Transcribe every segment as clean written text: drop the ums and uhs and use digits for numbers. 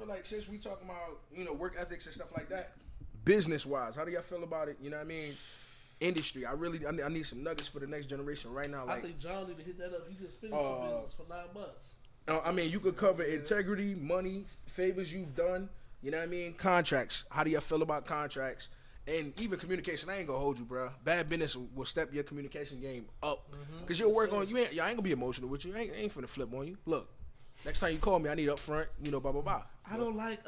feel like since we talking about, work ethics and stuff like that, business wise, how do y'all feel about it? You know what I mean? Industry. I need some nuggets for the next generation right now. Like, I think John need to hit that up. He just finished some business for 9 months. I mean, you could cover integrity, money, favors you've done. You know what I mean? Contracts. How do y'all feel about contracts? And even communication. I ain't gonna hold you, bro. Bad business will step your communication game up. Cause you'll work on you. I ain't gonna be emotional with you. I ain't finna flip on you. Look, next time you call me, I need upfront. Blah blah blah. I don't like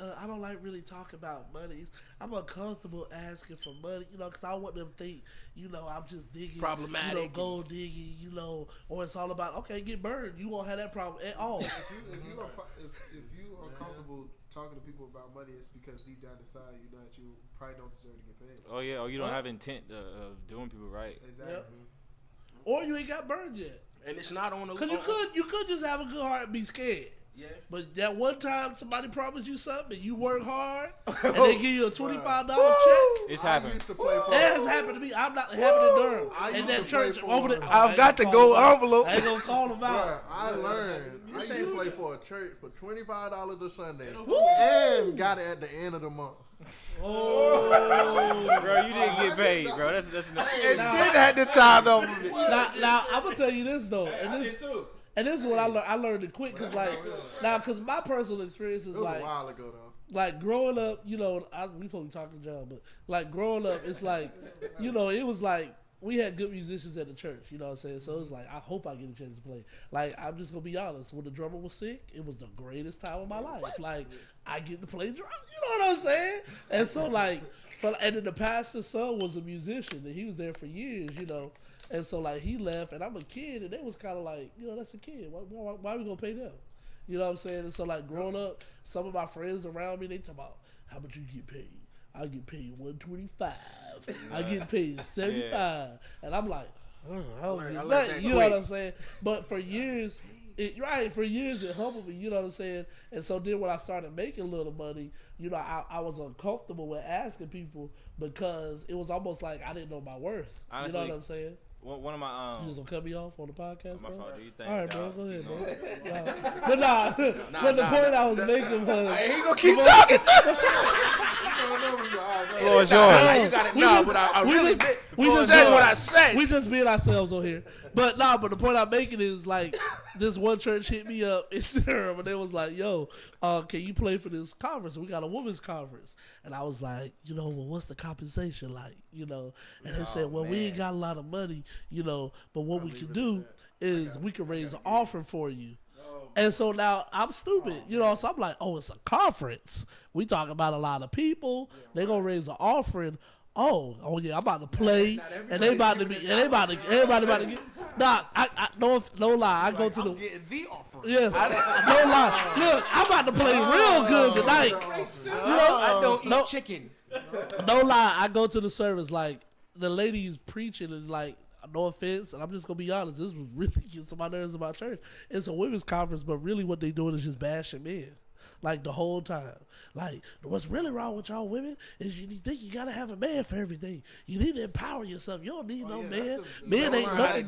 really talking about money. I'm uncomfortable asking for money, because I want them to think, I'm just digging, problematic, gold digging, or it's all about get burned. You won't have that problem at all. If you are comfortable talking to people about money, it's because deep down inside you know that you probably don't deserve to get paid. Oh yeah, or you don't have intent of doing people right. Exactly. Yep. Or you ain't got burned yet. And it's not on the. Because you could just have a good heart and be scared. Yeah. But that one time somebody promised you something and you work hard and they give you a $25 check. It's happened. It has happened to me. I'm not happened in Durham. In that church over there. I've got the gold envelope. I ain't gonna call them out. I learned. I used to play for a church for $25 a Sunday. And got it at the end of the month. Oh, bro, you didn't get paid, bro. That's enough. It did have the time though. Now I'm gonna tell you this though, and this is what I learned it quick, cause cause my personal experience is like a while ago though. Like growing up, we probably talking to John, but like growing up, it's like, it was like we had good musicians at the church, you know what I'm saying? So it's like, I hope I get a chance to play. Like, I'm just gonna be honest, when the drummer was sick, it was the greatest time of my life. Like, I get to play drums, you know what I'm saying? And so like, and then the pastor's son was a musician, and he was there for years, And so like he left, and I'm a kid, and they was kind of like, that's a kid. Why are we gonna pay them? You know what I'm saying? And so like growing up, some of my friends around me, they talk about how much you get paid. I get paid $125. I get paid $75, and I'm like, I don't get nothing. You know what I'm saying? But for years, it humbled me. You know what I'm saying? And so then when I started making a little money, I was uncomfortable with asking people because it was almost like I didn't know my worth. Honestly, you know what I'm saying? One of my you just gonna cut me off on the podcast, my bro? fault. Do you think? All right, bro. Go ahead, bro. But the point I was making was he gonna keep talking too. Floor is yours. But I really said what I said. We just being ourselves on here. But but the point I'm making is like this one church hit me up in Durham and they was like, yo, can you play for this conference? We got a women's conference. And I was like, well, what's the compensation like? And they said, well, we ain't got a lot of money, but what we can do is we can raise an offering for you. And so now I'm stupid, so I'm like, it's a conference. We talking about a lot of people. They gonna raise an offering. Oh yeah, I'm about to play, and they about to be, and everybody about to get. Nah, I no lie. I go to the. I'm getting the offer. Yes, no lie. Look, I'm about to play real good tonight. I don't eat chicken. No lie, I go to the service like the lady's preaching is like. No offense, and I'm just gonna be honest. This was really getting to my nerves about church. It's a women's conference, but really what they doing is just bashing men, like the whole time. Like, what's really wrong with y'all women is you think you gotta have a man for everything. You need to empower yourself. You don't need no man. Men ain't nothing.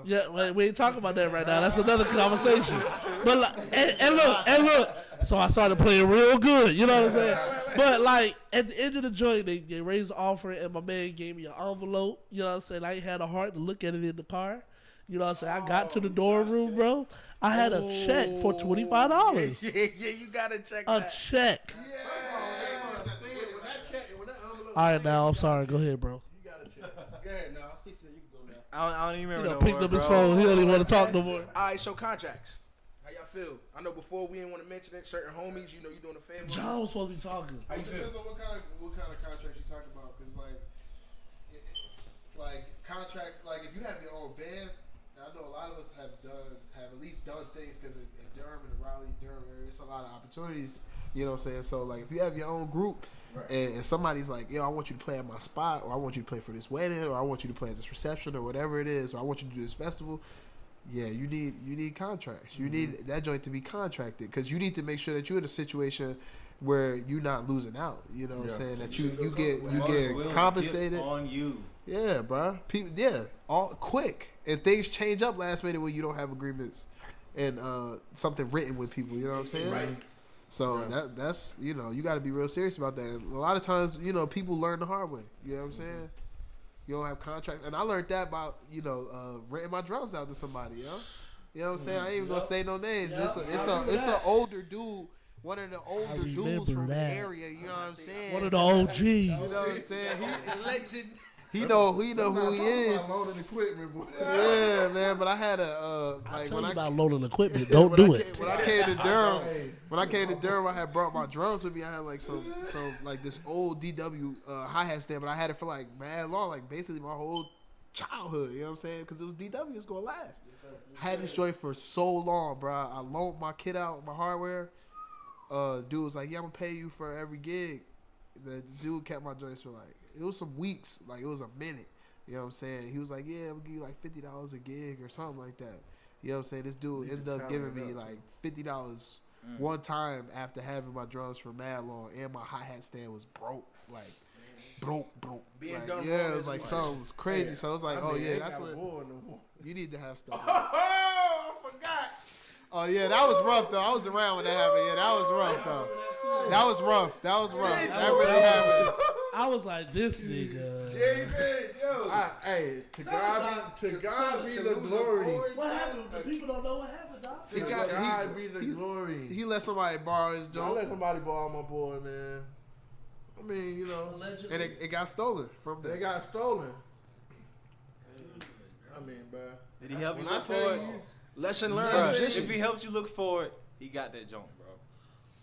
Yeah, we ain't talking about that right now. That's another conversation. But like, and look. So I started playing real good. You know what I'm saying? But like at the end of the joint, they raised the offering, and my man gave me an envelope. You know what I'm saying? I had a heart to look at it in the car. You know what I'm saying? I got to the dorm room, bro. I had a check for $25. Yeah, you gotta check a that. Check. Yeah. All right, now I'm sorry. Go ahead, bro. You gotta check. Go ahead, now. He said you can go now. I don't even remember. Picked up his phone. He don't even want to talk no more. All right, so contracts. How y'all feel? I know before we didn't want to mention it. Certain homies, you doing a favor. John was supposed to be talking. How you feel? Depends on what kind of contracts you talking about. Because like contracts, like if you have your own band. I know a lot of us have at least done things because in Durham and the Raleigh-Durham area, it's a lot of opportunities. You know what I'm saying? So like, if you have your own group, right. and somebody's like, I want you to play at my spot, or I want you to play for this wedding, or I want you to play at this reception, or whatever it is, or I want you to do this festival. Yeah, you need contracts. You need that joint to be contracted because you need to make sure that you're in a situation where you're not losing out. You know what I'm saying? That you get compensated on you. Yeah, bro. People, all quick, and things change up last minute when you don't have agreements and something written with people. You know what I'm saying? Right. So that's you know, you got to be real serious about that. And a lot of times, you know, people learn the hard way. You know what I'm saying? You don't have contracts, and I learned that by renting my drums out to somebody. You know what I'm saying? I ain't even gonna say no names. It's an older dude. One of the older dudes from the area, you know what I'm saying? One of the OGs. You know what I'm saying? He know who he is. Loading equipment, boy. Yeah, man. But I had a like Tell when you I about loading equipment. Don't do it. when I came to Durham, I had brought my drums with me. I had like some like this old DW hi-hat stand, but I had it for like mad long, like basically my whole childhood. You know what I'm saying? Because it was DW, it's gonna last. I had this joint for so long, bro. I loaned my kid out my hardware. Dude was like, "Yeah, I'm gonna pay you for every gig." The dude kept my joints for like it was some weeks, like it was a minute. You know what I'm saying? He was like, "Yeah, I'm gonna give you like $50 a gig or something like that." You know what I'm saying? This dude ended up giving me like $50 one time after having my drums for mad long, and my hi-hat stand was broke, like broke. Being Like, done yeah, wrong it was like something was crazy. So it was like, oh yeah, that's what you need to have stuff. Oh, I forgot. Oh yeah, that was rough though. I was around when that happened. Yeah, that was rough though. That was rough. That really happened. I was like, this nigga. J-Man, yo. Hey, to God be the glory. What happened? The people don't know what happened, dog. To God be the glory. He let somebody borrow his I joint, let somebody borrow my boy, man. I mean, you know, Allegedly. and it got stolen from they them. got stolen. I mean, bro. Did he help you When I look tell for it? you, Lesson learned, Bruh, musicians. if he helped you look for it, he got that junk, bro.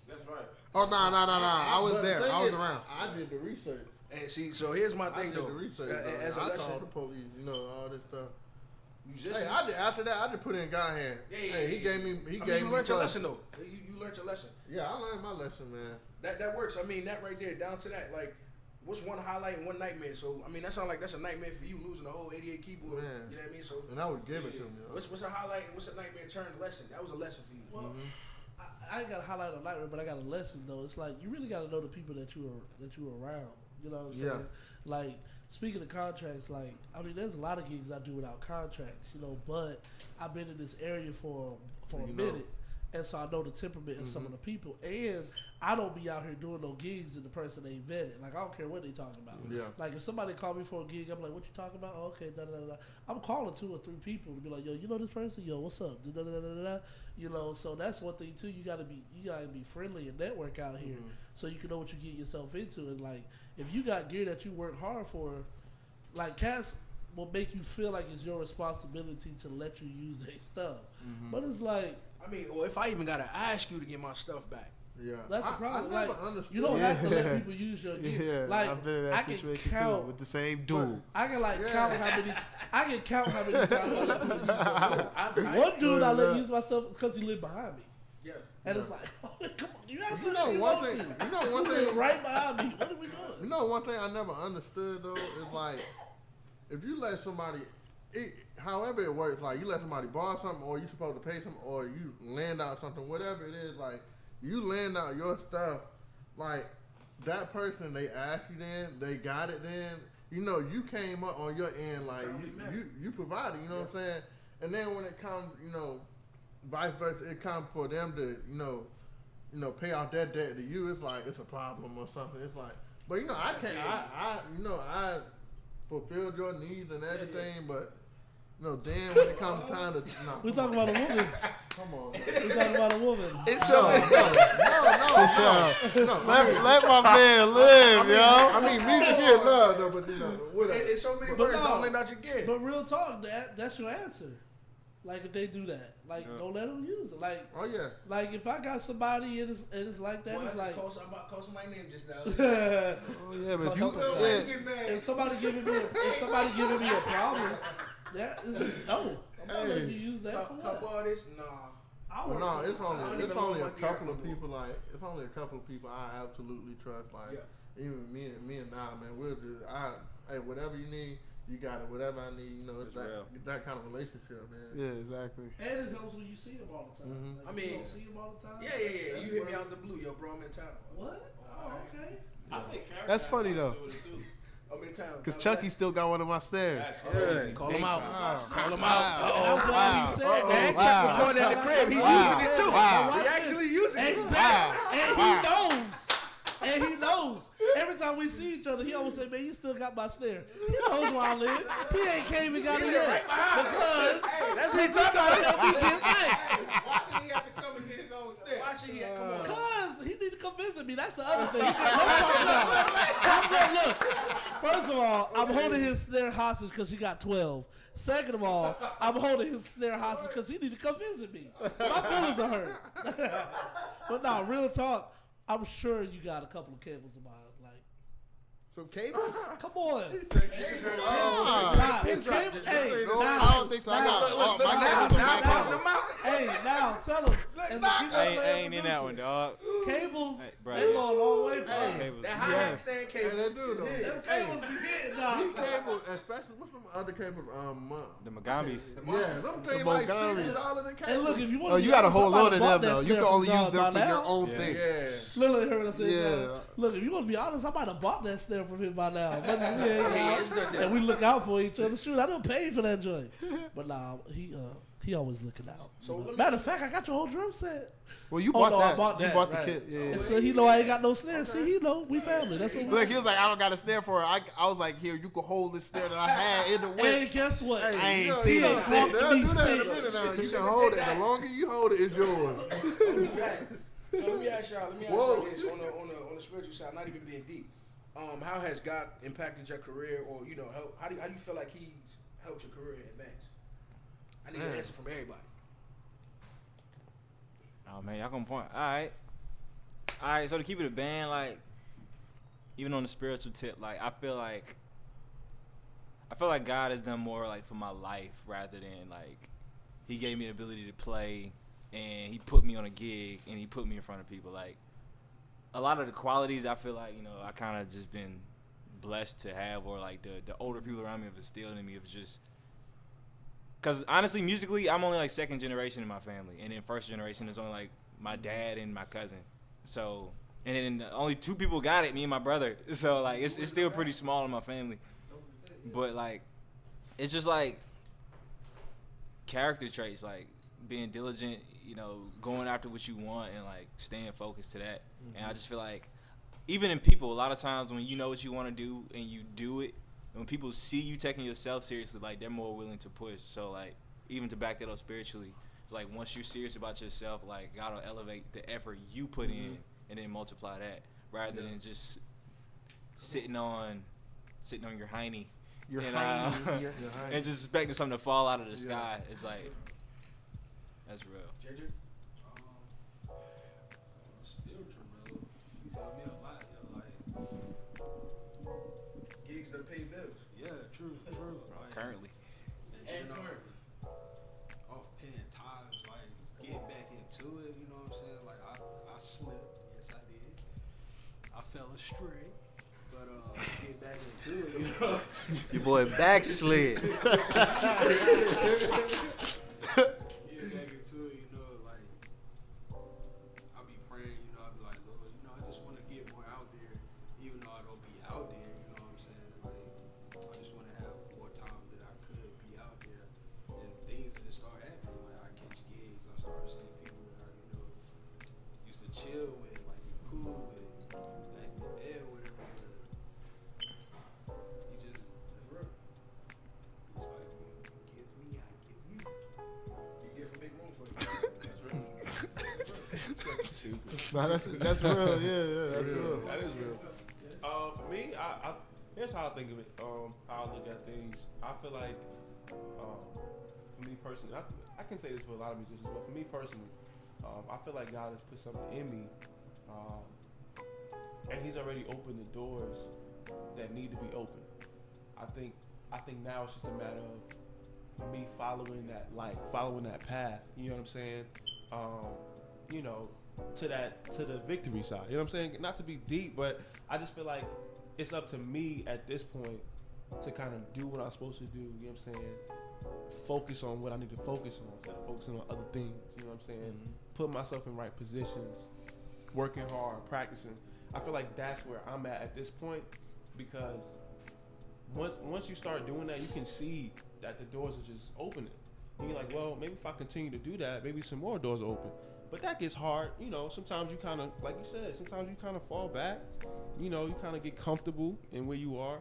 that's right. Oh no! I was But the there. thing I was is, around. I did the research. And see, so here's my I thing did though. the research. As a I lesson, called the police, you know, all this stuff. musicians. Hey, I did after that. I just put it in God hand. Yeah, Hey, he gave me. He I mean, gave you me. learned your trust. lesson though. You learned your lesson. Yeah, I learned my lesson, man. That works. I mean, that right there, down to that. Like, what's one highlight and one nightmare? So, I mean, that sounds like that's a nightmare for you losing the whole 88 keyboard. Man. You know what I mean? So, And I would give it to him. You know? what's a highlight and what's a nightmare turned lesson? That was a lesson for you. Well, I ain't got to highlight a nightmare, but I got a lesson though. It's like you really got to know the people that you are around. You know what I'm saying? Yeah. Like speaking of contracts, like I mean, there's a lot of gigs I do without contracts. You know, but I've been in this area for a minute, and so I know the temperament of some of the people. And I don't be out here doing no gigs and the person ain't vetted. Like I don't care what they talking about. Yeah. Like if somebody call me for a gig, I'm like, "What you talking about?" Oh, okay, da da da da. I'm calling 2 or 3 people to be like, "Yo, you know this person? Yo, what's up?" Da da da da da. You know, so that's one thing too. You gotta be friendly and network out here, so you can know what you get yourself into. And like, if you got gear that you work hard for, like cats will make you feel like it's your responsibility to let you use their stuff. But it's like I mean, or if I even gotta ask you to get my stuff back. Yeah. that's the problem. I never Like understood. you don't have to let people use your gear. Yeah, like I've been in that I can situation count. too with the same dude. I can count how many. I can count how many times I let people use my stuff. I- One dude I let use my stuff because he lived behind me, Yeah. and it's like, oh, come on, you ask You me know what one you thing. want to. You know You one live thing. right behind me. What are we You doing? know one thing I never understood though is like, if you let somebody, however it works, like you let somebody borrow something, or you supposed to pay something, or you lend out something, whatever it is, like you lend out your stuff, like that person they asked you then, they got it then, you know, you came up on your end, like you provided, you know what I'm saying, and then when it comes, you know, vice versa, it comes for them to, you know, pay off that debt to you. It's like it's a problem or something. It's like, but you know, I can't. I fulfilled your needs and everything, but you know, damn, when it comes time to, no, We talking about a woman. come on, We talking about a woman. It's so many. no. Let my man live, yo. I mean, music is love though, but you know, whatever. It's so many But words. no. Don't lend out your gear. But real talk, that's your answer. Like if they do that, like don't let them use it. Like Oh yeah. like if I got somebody and it's like that, Boy, it's I like just called my name just now. if Oh yeah, but if you Let's get mad. somebody giving me a problem, that is just no. I'm not letting you use that for Top what? all this? Nah. I work No, for it's it. I don't only even know a what my gear couple of anymore. people I absolutely trust. Like even me and Nah, man, we'll do. Hey, whatever you need, you got it. Whatever I need, you know, it's It's real. that kind of relationship, man. yeah, exactly. And it helps when you see them all the time. Like, I you mean, don't see them all the time. Yeah. You hit me out the blue, yo, bro. I'm in town. What? Oh, okay. I think Karen That's got funny, something to though. do with it, too. I'm in town. Cause Chucky still got one of my stairs. Crazy. Call him out. Call him I'm out. glad he said that. And Chuck recording at the crib. He using it too. Wow. He actually using it. Exactly. he knows. And he knows. Every time we see each other, he always say, man, you still got my snare. He knows where I live. He ain't came and got it yet. Because that's what he talking about. we get back. Why should he have to come and get his own step? Why should he have come on? Because he need to come visit me. That's the other thing. Look, first of all, I'm holding his snare hostage because he got 12. Second of all, I'm holding his snare hostage because he need to come visit me. My feelings are hurt. But no, real talk, I'm sure you got a couple of cables of mine. Like, Some cables? come on. Pin drop. Hey, No, I don't think so. I got Hey, now tell him. I ain't in that one, dog. Cables, Hey, bro. they go a long way for us. Cables. That high stand Hey, cable. that dude, though. Them cables be hitting, These dog. cables, especially, what's some other cables? The Magambis. Yeah, them things like Montgomerys. $60 of the cables. And look, if you want Oh, to you got a whole load of them, that though. You snare can only from use God them by for your now. own Yeah. things. Yeah. Literally heard us say, Yeah. look, if you want to be honest, I might have bought that snare from him by now. But we ain't Yeah, it's not that. and we look out for each other. Shoot, I don't pay for that joint. But nah, he always looking out. So let me- Matter of fact, I got your whole drum set. Well, you Oh, bought no, that. I bought You that, bought the right. kit. Yeah. And so he know I ain't got no snare. See, he know we family. That's what we Look, he was like, I don't got a snare for it. I was like, here, you can hold this snare that I had in the whip. And guess what? I ain't You know, seen you it know, since. they'll do that in a Since. minute now. You can hold it. The longer you hold it, it's yours. So let me ask y'all this on the spiritual side, not even being deep. How has God impacted your career, or how do you feel like He's helped your career advance? I need an answer from everybody. Oh man, y'all gonna point. All right. So to keep it a band, like even on the spiritual tip, like I feel like God has done more like for my life rather than like He gave me the ability to play and He put me on a gig and He put me in front of people. Like a lot of the qualities I feel like I kind of just been blessed to have, or like the older people around me have instilled in me of just. Because honestly, musically, I'm only like second generation in my family, and then first generation is only like my dad and my cousin. So, and then only two people got it, me and my brother. So like, it's still pretty small in my family. But like, it's just like character traits, like being diligent, going after what you want and like staying focused to that. Mm-hmm. And I just feel like, even in people, a lot of times when you know what you want to do and you do it. When people see you taking yourself seriously, like they're more willing to push. So like even to back that up spiritually, it's like once you're serious about yourself, like God will elevate the effort you put in and then multiply that, rather than just sitting on your hiney, and just expecting something to fall out of the sky. It's like that's real. JJ? Spiritual, bro. He's helped me a lot, Gigs that pay bills. Yeah, true. Like, Currently. And off paying tithes, like getting back into it, you know what I'm saying? Like I slipped, yes I did. I fell astray, but get back into it, Your boy backslid. Get back into it, like I be praying, I be like, Lord, I just want to get more out there, even though I don't be out there, you know what I'm saying? Like I just want to have more time that I could be out there, and things just start happening. Like I catch gigs, I start seeing people that I used to chill with, like be cool with, back in the day or whatever. But you just, it's like you give me, I give you. You give a big room for you. Nah, that's real. Yeah, that's real. That is real. For me, I here's how I think of it. How I look at things. I feel like, for me personally, I can say this for a lot of musicians, but for me personally, I feel like God has put something in me, and He's already opened the doors that need to be opened. I think now it's just a matter of me following that light, following that path. You know what I'm saying? To the victory side. You know what I'm saying? Not to be deep, but I just feel like it's up to me at this point to kind of do what I'm supposed to do. You know what I'm saying? Focus on what I need to focus on instead of focusing on other things. You know what I'm saying? Mm-hmm. Put myself in right positions, working hard, practicing. I feel like that's where I'm at this point, because once you start doing that, you can see that the doors are just opening. And you're like, well, maybe if I continue to do that, maybe some more doors are open. But that gets hard, you know. Sometimes you kind of, like you said, sometimes you kind of fall back. You know, you kind of get comfortable in where you are,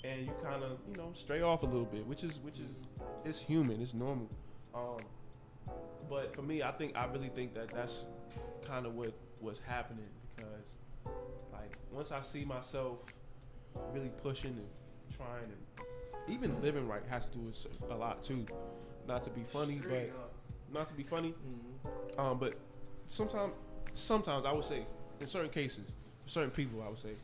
and you kind of, you know, stray off a little bit, which is it's human, it's normal. But for me, I really think that that's kind of what's happening, because like once I see myself really pushing and trying, and even living right has to do with a lot too. Not to be funny, but but sometimes I would say, in certain cases, for certain people, I would say,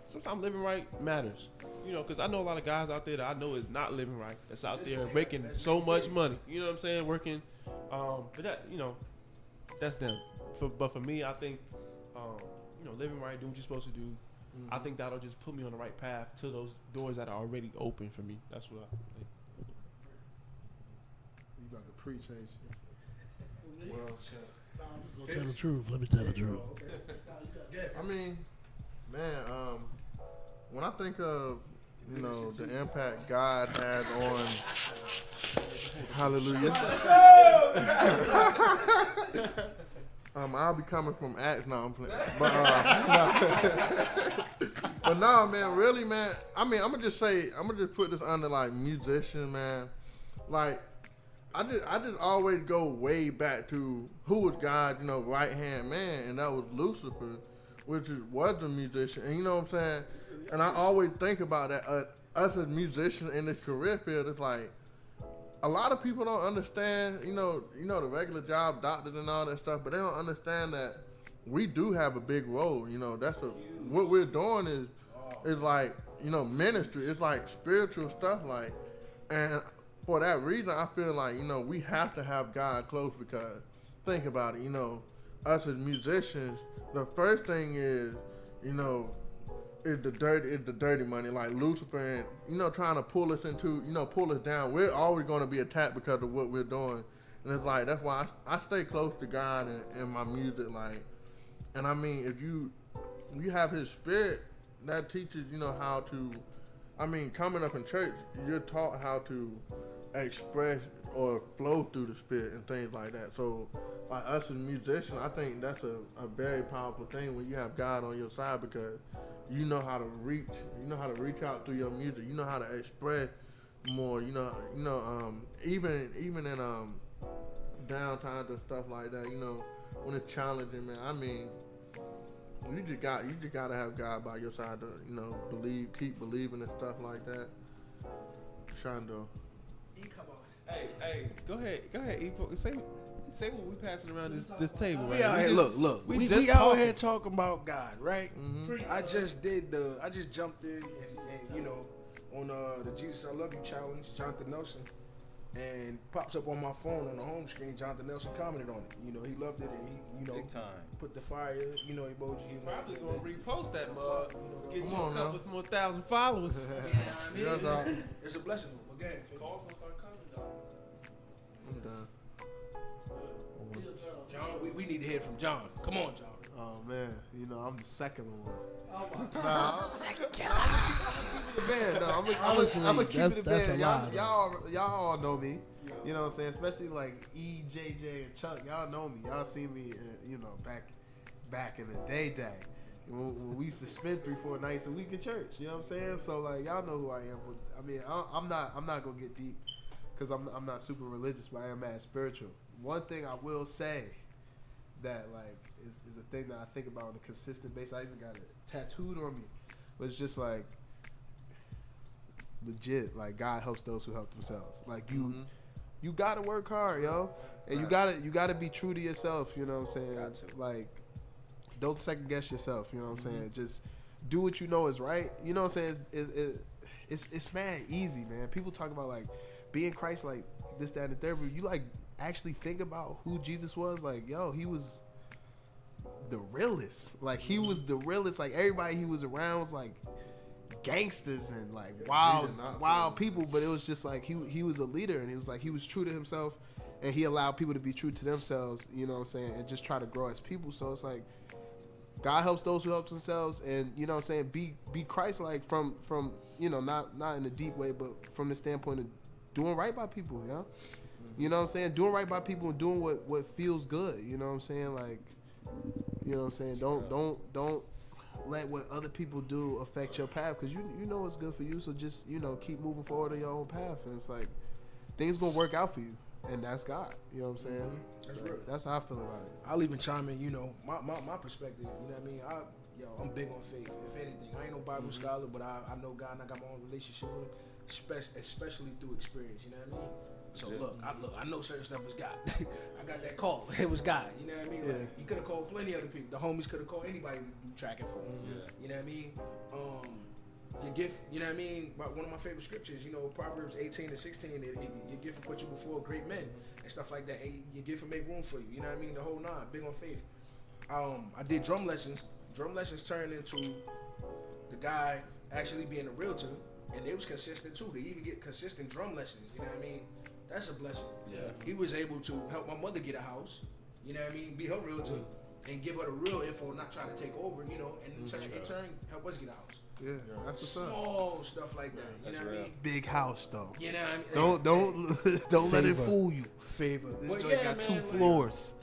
sometimes living right matters. You know, because I know a lot of guys out there that I know is not living right. That's out there making so much money. You know what I'm saying? Working, but that, you know, that's them. But for me, I think, you know, living right, doing what you're supposed to do. I think that'll just put me on the right path to those doors that are already open for me. That's what I think. You about to preach, ain't you? Well, I'm just gonna tell the truth. Let me tell the truth. I mean, man, when I think of, you know, the impact God had on, hallelujah. I'll be coming from Acts now. I'm playing, but no, man, really, man. I mean, I'm gonna just put this under like musician, man. Like, I just always go way back to who was God, you know, right hand man, and that was Lucifer, which was a musician, and you know what I'm saying. And I always think about that. Us as musicians in this career field, it's like a lot of people don't understand, you know, the regular job, doctors and all that stuff, but they don't understand that we do have a big role. You know, what we're doing is like, you know, ministry. It's like spiritual stuff, like, and for that reason, I feel like, you know, we have to have God close, because think about it, you know, us as musicians, the first thing is, you know, is the dirty money, like Lucifer, and, you know, trying to pull us down. We're always going to be attacked because of what we're doing, and it's like, that's why I stay close to God and my music, like, and I mean, if you have His Spirit, that teaches, you know, how to, I mean, coming up in church, you're taught how to express or flow through the Spirit and things like that. So, like us as musicians, I think that's a very powerful thing when you have God on your side, because you know how to reach out through your music. You know how to express more. You know, even in downtimes and stuff like that. You know, when it's challenging, man. I mean, you just gotta have God by your side to, you know, keep believing and stuff like that. Shondo. Hey, go ahead, E. Say what we passing around this table, right? We out here, look. We out here talking about God, right? Mm-hmm. I just jumped in and you know, on the Jesus I Love You challenge, Jonathan Nelson, and pops up on my phone on the home screen. Jonathan Nelson commented on it. You know, he loved it, and he, you know, big time. Put the fire, you know, emoji. And probably gonna repost that mug. Get you a couple more thousand followers. You know what I mean? It's a blessing. Okay, calls gonna start coming, dog. I'm done. John, we need to hear from John. Come on, John. Oh man, you know I'm the secular one. Oh my God. I'm gonna keep it a band. Y'all all know me. You know what I'm saying? Especially like E, JJ, and Chuck. Y'all know me. Y'all seen me, you know, back in the day. When we used to spend 3-4 nights a week at church. You know what I'm saying? So like y'all know who I am. But, I mean, I'm not gonna get deep because I'm not super religious, but I am mad spiritual. One thing I will say that like is a thing that I think about on a consistent basis. I even got it tattooed on me. But it's just like legit. Like God helps those who help themselves. Like you gotta work hard, yo, and you gotta be true to yourself. You know what I'm saying? Got to. Like don't second guess yourself. You know what I'm saying? Just do what you know is right. You know what I'm saying? It's mad easy, man. People talk about like being Christ, like this, that, and the third. But you like actually think about who Jesus was. Like, yo, he was the realest. Like he was the realest. Like everybody he was around was like gangsters and like wild people. But it was just like he was a leader, and it was like he was true to himself, and he allowed people to be true to themselves. You know what I'm saying? And just try to grow as people. So it's like God helps those who help themselves, and you know what I'm saying, be Christ-like from you know, not in a deep way, but from the standpoint of doing right by people, you know? You know what I'm saying? Doing right by people and doing what feels good. You know what I'm saying? Like, you know what I'm saying? Don't let what other people do affect your path, because you know what's good for you. So just, you know, keep moving forward on your own path, and it's like things gonna work out for you, and that's God. You know what I'm saying? That's So real. that's how I feel about it. I'll even chime in, you know, my perspective. You know what I mean? I'm big on faith. If anything, I ain't no Bible scholar, but I know God and I got my own relationship with Him, especially through experience. You know what I mean? So I know certain stuff was God. I got that call. It was God. You know what I mean? Like, He could have called plenty other people. The homies could have called anybody to do tracking for him. You know what I mean? Your gift, you know what I mean? One of my favorite scriptures, you know, Proverbs 18-16, your gift will put you before great men and stuff like that. And your gift will make room for you. You know what I mean? The whole nine. Big on faith. I did drum lessons. Drum lessons turned into the guy actually being a realtor, and it was consistent too. They even get consistent drum lessons. You know what I mean? That's a blessing. Yeah. He was able to help my mother get a house. You know what I mean? Be her realtor and give her the real info, not try to take over. You know, and in turn help us get a house. Yeah, that's what's up. Small stuff like that. You know what I mean? Big house though. You know what I mean? Don't let it fool you. Favor. This joint got 2 floors.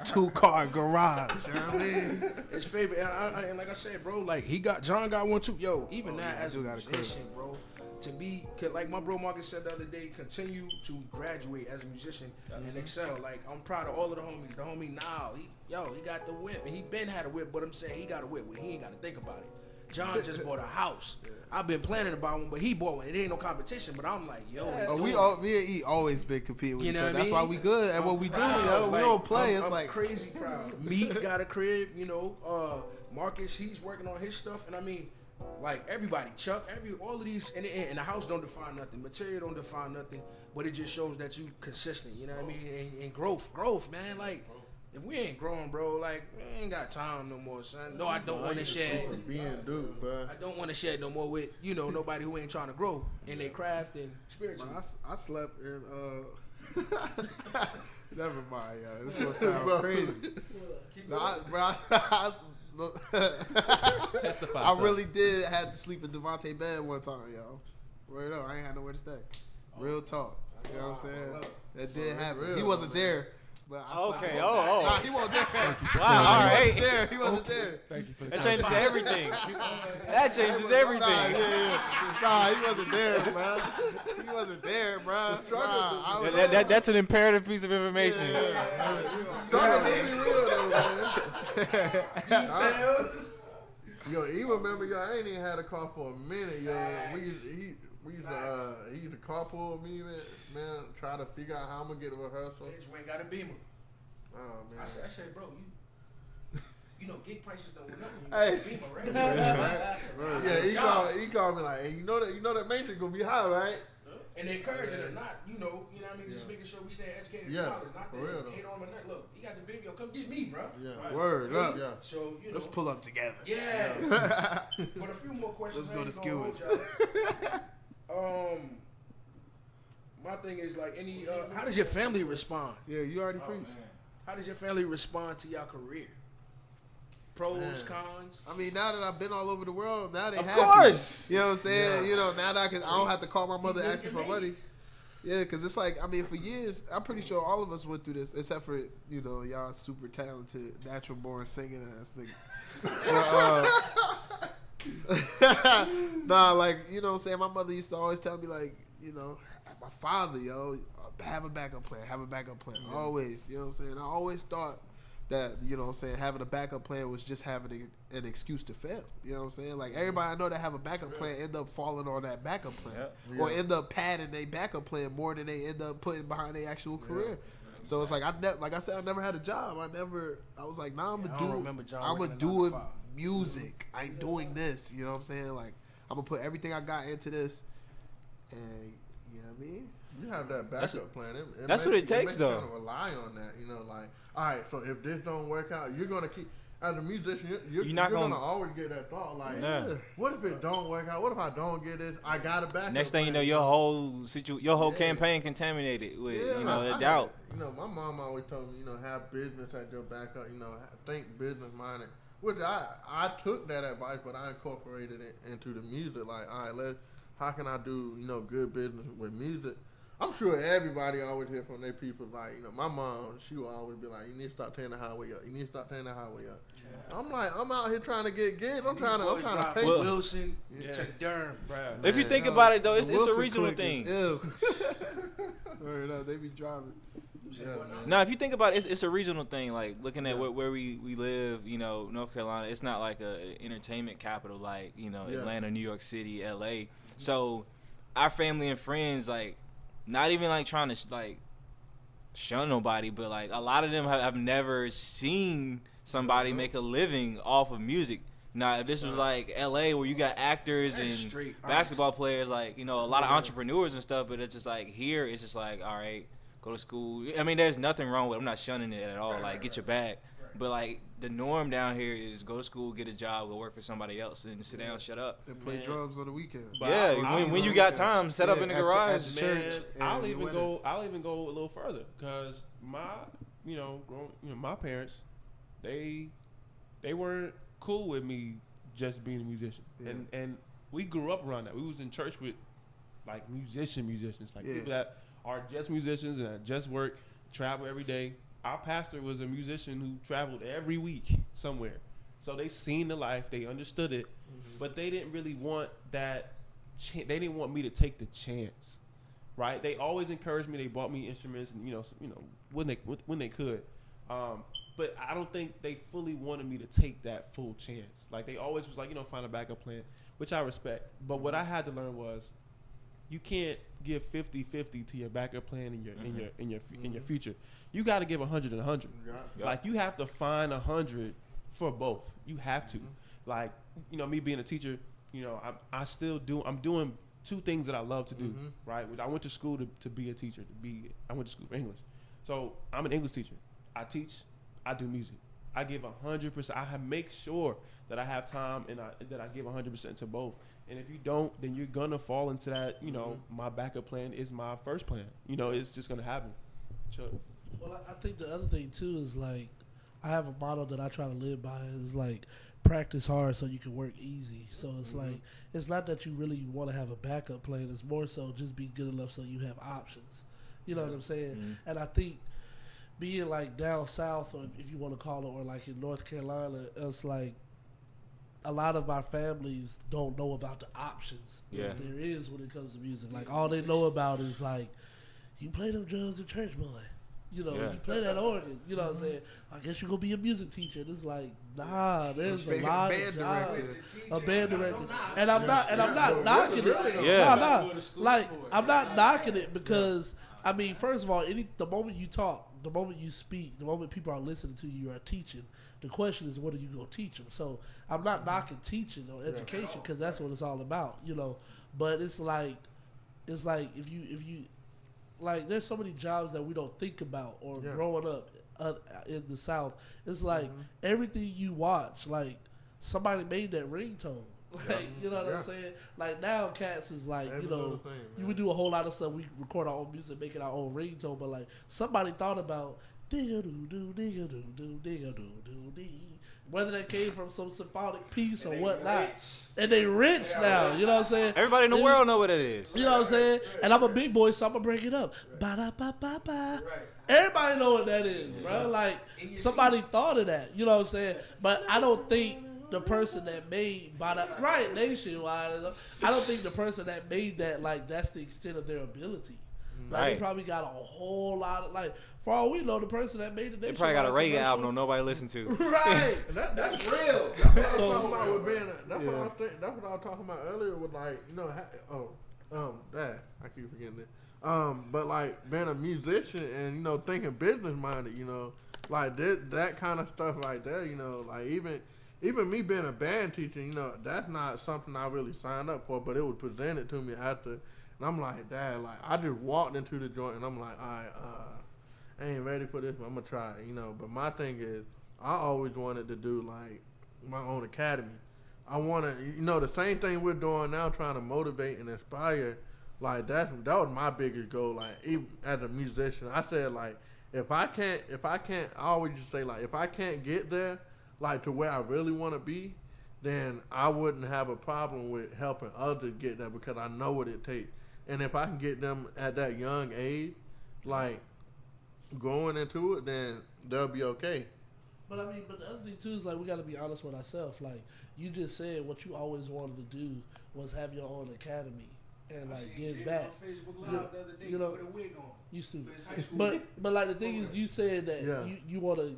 2-car garage. You know what I mean? It's favorite, and like I said, bro, like John got one too. Yo, even that as a musician, bro, to be like my bro Marcus said the other day, continue to graduate as a musician and excel. Like, I'm proud of all of the homies. The homie now, he got the whip, and he been had a whip, but I'm saying he got a whip where he ain't got to think about it. John just bought a house. I've been planning about one, but he bought one. It ain't no competition, but I'm like, yo. Me and E always been competing with each other. That's mean? why we good at what we do, yo. We Like, don't play. It's I'm like crazy proud. Meek got a crib, you know. Marcus, he's working on his stuff, and I mean, like everybody, Chuck, all of these, and the house don't define nothing. Material don't define nothing, but it just shows that you consistent. You know what I mean? And growth, man. Like, if we ain't growing, bro, like, we ain't got time no more, son. No, I don't want to share. I don't want to share no more with, you know, nobody who ain't trying to grow in their craft and spiritually. I slept in. Never mind, yo. This gonna sound crazy. Testify. I really did have to sleep in Devontae bed one time, yo. Right up, I ain't had nowhere to stay. Real talk. You know what I'm saying? That did happen. He wasn't there. But I Okay. Nah, he wasn't there. Wow. All right. He wasn't there. Thank you for That changes everything. That changes everything. Nah, he wasn't there, bro. He wasn't there, bro. Nah, That's an imperative piece of information. Yo, you remember, yo, I ain't even had a car for a minute, yo. He used to carpool with me, man, try to figure out how I'm gonna get to rehearsal. You ain't got a Beamer. Oh man. I said, bro, you know, gig prices don't went up. Hey. Beamer, right? Yeah, he called me like, hey, you know that maintenance gonna be high, right? And encouraging it, not, you know what I mean, just making sure we stay educated Yeah, in knowledge, not for that real, though. hate on my neck. Look, he got the big, yo, come get me, bro. Yeah. Right. Word up. Yeah. So, you know. let's pull up together. Yeah. But a few more questions. Let's go to Skewers. My thing is like how does your family respond? Yeah, you already preached. How does your family respond to your career? Pros, cons. I mean, now that I've been all over the world, now they Of happy. course. You know what I'm saying? You know, now that I don't have to call my mother asking for money. Yeah, because it's like, I mean, for years, I'm pretty sure all of us went through this, except for, you know, y'all super talented, natural born singing ass nigga. Nah, like, you know what I'm saying? My mother used to always tell me, like, you know, my father, yo, have a backup plan. Always, you know what I'm saying? I always thought that, you know what I'm saying, having a backup plan was just having an excuse to fail. You know what I'm saying? Like, everybody I know that have a backup plan end up falling on that backup plan. Or end up padding their backup plan more than they end up putting behind their actual career. So it's like, like I said, I never had a job. I was like, nah, I'm gonna do music. I ain't doing this. You know what I'm saying? Like, I'm gonna put everything I got into this. And, you know what I mean? You have that backup plan. That's what it takes, though. You kind of rely on that, you know, like, all right, so if this don't work out, you're gonna keep. As a musician, you're not gonna always get that thought, like, what if it don't work out? What if I don't get this? I got a backup. Next thing you know, your whole campaign contaminated with the doubt. You know, my mom always told me, you know, have business at your backup. You know, think business minded. Which I took that advice, but I incorporated it into the music. Like, all right, how can I do, you know, good business with music? I'm sure everybody always hear from their people, like, you know, my mom, she will always be like, you need to start tearing the highway up. You need to start tearing the highway up. Yeah. I'm like, I'm out here trying to get gigs. I'm trying to pay. Wilson to Durham. If you think about it, though, it's a regional thing. Word up, they be driving. No, if you think about it, it's a regional thing. Like, looking at where we live, you know, North Carolina, it's not like a entertainment capital like, you know, Atlanta, New York City, L.A. So our family and friends, like, not even, like, trying to, like, shun nobody, but, like, a lot of them have never seen somebody make a living off of music. Now, if this was, like, L.A. where you got actors and basketball players, like, you know, a lot of entrepreneurs and stuff, but it's just, like, here it's just, like, all right, go to school. I mean, there's nothing wrong with it. I'm not shunning it at all. Like, get your bag. But, like, the norm down here is go to school, get a job, go work for somebody else, and sit down, shut up. And play drums on the weekend. When you got time, set up in the garage. At the church. I'll even go a little further, because my parents, they weren't cool with me just being a musician, and we grew up around that. We was in church with, like, musicians, like people that are just musicians and that just work, travel every day. Our pastor was a musician who traveled every week somewhere. So they seen the life, they understood it, but they didn't really want that. They didn't want me to take the chance, right? They always encouraged me. They bought me instruments, and when they could. But I don't think they fully wanted me to take that full chance. Like, they always was like, find a backup plan, which I respect. But what I had to learn was, you can't give 50-50 to your backup plan in your future. You got to give 100 and 100. Yeah. Like, you have to find 100 for both. You have to. Like, me being a teacher, I'm doing two things that I love to do, right? I went to school to be a teacher. I went to school for English. So I'm an English teacher. I teach, I do music. I give 100%. I make sure that I have time and that I give 100% to both. And if you don't, then you're gonna fall into that. My backup plan is my first plan. It's just gonna happen. Sure. Well, I think the other thing too is, like, I have a motto that I try to live by is, like, practice hard so you can work easy. So it's like, it's not that you really want to have a backup plan. It's more so just be good enough so you have options. You know what I'm saying? And I think being, like, down south, or if you want to call it, or like in North Carolina, it's like a lot of our families don't know about the options that there is when it comes to music. Like, all they know about is, like, you play them drums in church, boy. You play that organ. You know what I'm saying? I guess you're going to be a music teacher. And it's like, nah, there's a lot of jobs. A band director. And I'm not knocking it. Yeah. Like, I'm not knocking it because, I mean, first of all, the moment you talk, the moment you speak, the moment people are listening to you, you are teaching. The question is, what are you going to teach them? So I'm not knocking teaching or education, because that's what it's all about, But it's like if you like, there's so many jobs that we don't think about, or growing up in the South. It's like everything you watch, like, somebody made that ringtone. Like, you know what I'm saying? Like, now cats is like, you would do a whole lot of stuff. We record our own music, make it our own ringtone, but, like, somebody thought about dig-a-doo-doo, dig-a-doo-doo, dig-a-doo-doo-dee. Whether that came from some symphonic piece or whatnot. And they rich now, you know what I'm saying? Everybody in the world know what it is. You know what I'm saying? And I'm a big boy, so I'm going to bring it up. Ba-da-ba-ba-ba. Everybody know what that is, bro. Like, somebody thought of that, you know what I'm saying? But I don't think the person that made nationwide, I don't think the person that made that, like, that's the extent of their ability. Like, they probably got a whole lot of, like, for all we know, the person that made it, they probably got a reggae album that nobody listened to. Right. That's real. That's what I was talking about with being. That's what I was talking about earlier with, like, I keep forgetting it. But, like, being a musician and, thinking business minded, like that kind of stuff like that, like, even me being a band teacher, that's not something I really signed up for, but it was presented to me after. And I'm like, Dad, like, I just walked into the joint and I'm like, all right, I ain't ready for this, but I'm going to try it, But my thing is, I always wanted to do, like, my own academy. I want to, the same thing we're doing now, trying to motivate and inspire. Like, that was my biggest goal. Like, even as a musician, I said, like, if I can't, I always just say, like, if I can't get there, like, to where I really want to be, then I wouldn't have a problem with helping others get there, because I know what it takes. And if I can get them at that young age, like going into it, then they'll be okay. But I mean, but the other thing too is like we got to be honest with ourselves. Like you just said, what you always wanted to do was have your own academy and like give back. On Facebook Live the other day, you know, with a wig on. You stupid. For his high school But like the thing is, you said that Yeah. you wanna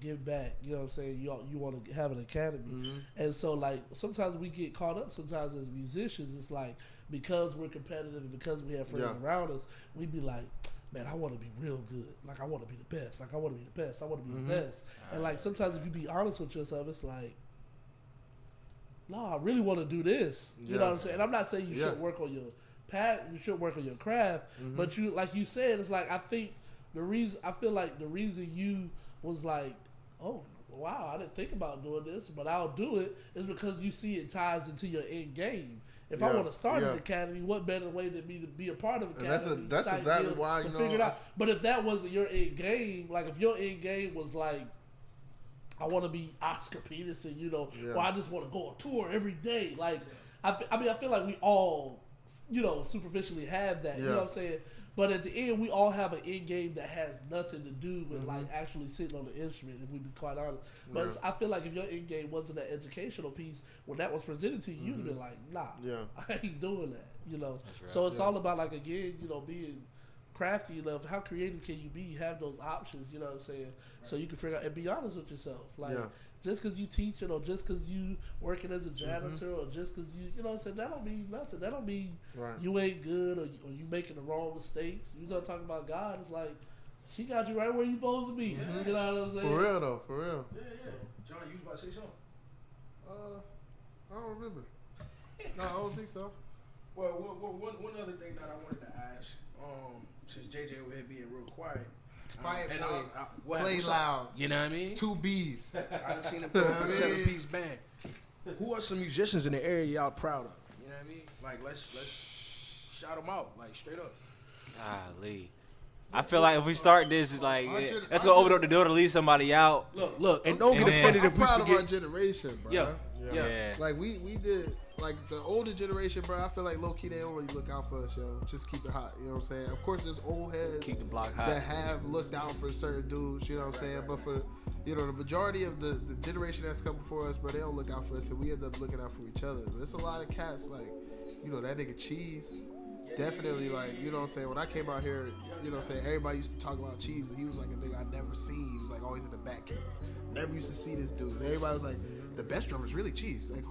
give back. You know what I'm saying? You want to have an academy, and so like sometimes we get caught up. Sometimes as musicians, it's like because we're competitive and because we have friends around us, we be like, man, I want to be real good. Like I want to be the best. Like I want to be the best. I want to be the best. And like sometimes if you be honest with yourself, it's like, no, I really want to do this. You know what I'm saying? And I'm not saying you shouldn't work on your you should work on your craft, but you, like you said, it's like I feel like the reason you was like, oh wow, I didn't think about doing this, but I'll do it, is because you see it ties into your end game. If I want to start an academy, what better way than me to be a part of an academy? That's exactly why, you know, figure it out. But if that wasn't your end game, like if your end game was like, I want to be Oscar Peterson, you know, or I just want to go on tour every day. Like, I mean, I feel like we all, you know, superficially have that. You know what I'm saying? But at the end, we all have an end game that has nothing to do with like actually sitting on the instrument, if we be quite honest. But I feel like if your end game wasn't an educational piece, when that was presented to you, you'd have been like, nah, I ain't doing that. You know. Right. So it's all about like again, you know, being crafty enough. How creative can you be? Have those options. You know what I'm saying? Right. So you can figure out and be honest with yourself. Like just because you teaching, or just because you working as a janitor, or just because you know what I'm saying, that don't mean nothing. That don't mean you ain't good, or you making the wrong mistakes. You start talking about God, it's like she got you right where you supposed to be. You know what I'm saying? For real though, for real. Yeah. John, you was about to say something? I don't remember. No, I don't think so. Well, one other thing that I wanted to ask, since JJ over here being real quiet. Quiet boy. Play What's loud. up? You know what I mean? 2 B's. I done seen him play with a 7-piece band. Who are some musicians in the area y'all proud of? You know what I mean? Like let's shout them out, like straight up. Golly. I feel like if we start this, like, let's go open up the door to leave somebody out. Look, and don't get offended if we I'm proud forget. of our generation, bro. Yeah. Like we did, like the older generation, bro. I feel like low key they don't really look out for us, yo. Just keep it hot, you know what I'm saying? Of course, there's old heads Keep the block hot. that have looked out for certain dudes, you know what I'm saying? But for, you know, the majority of the generation that's come before us, bro, they don't look out for us, and we end up looking out for each other. But it's a lot of cats, like, you know, that nigga Cheese. Definitely, like, you know what I'm saying? When I came out here, you know what I'm saying? Everybody used to talk about Cheese, but he was like a nigga I'd never seen. He was like always in the back end. Never used to see this dude. And everybody was like, the best drummer is really Cheese. Like,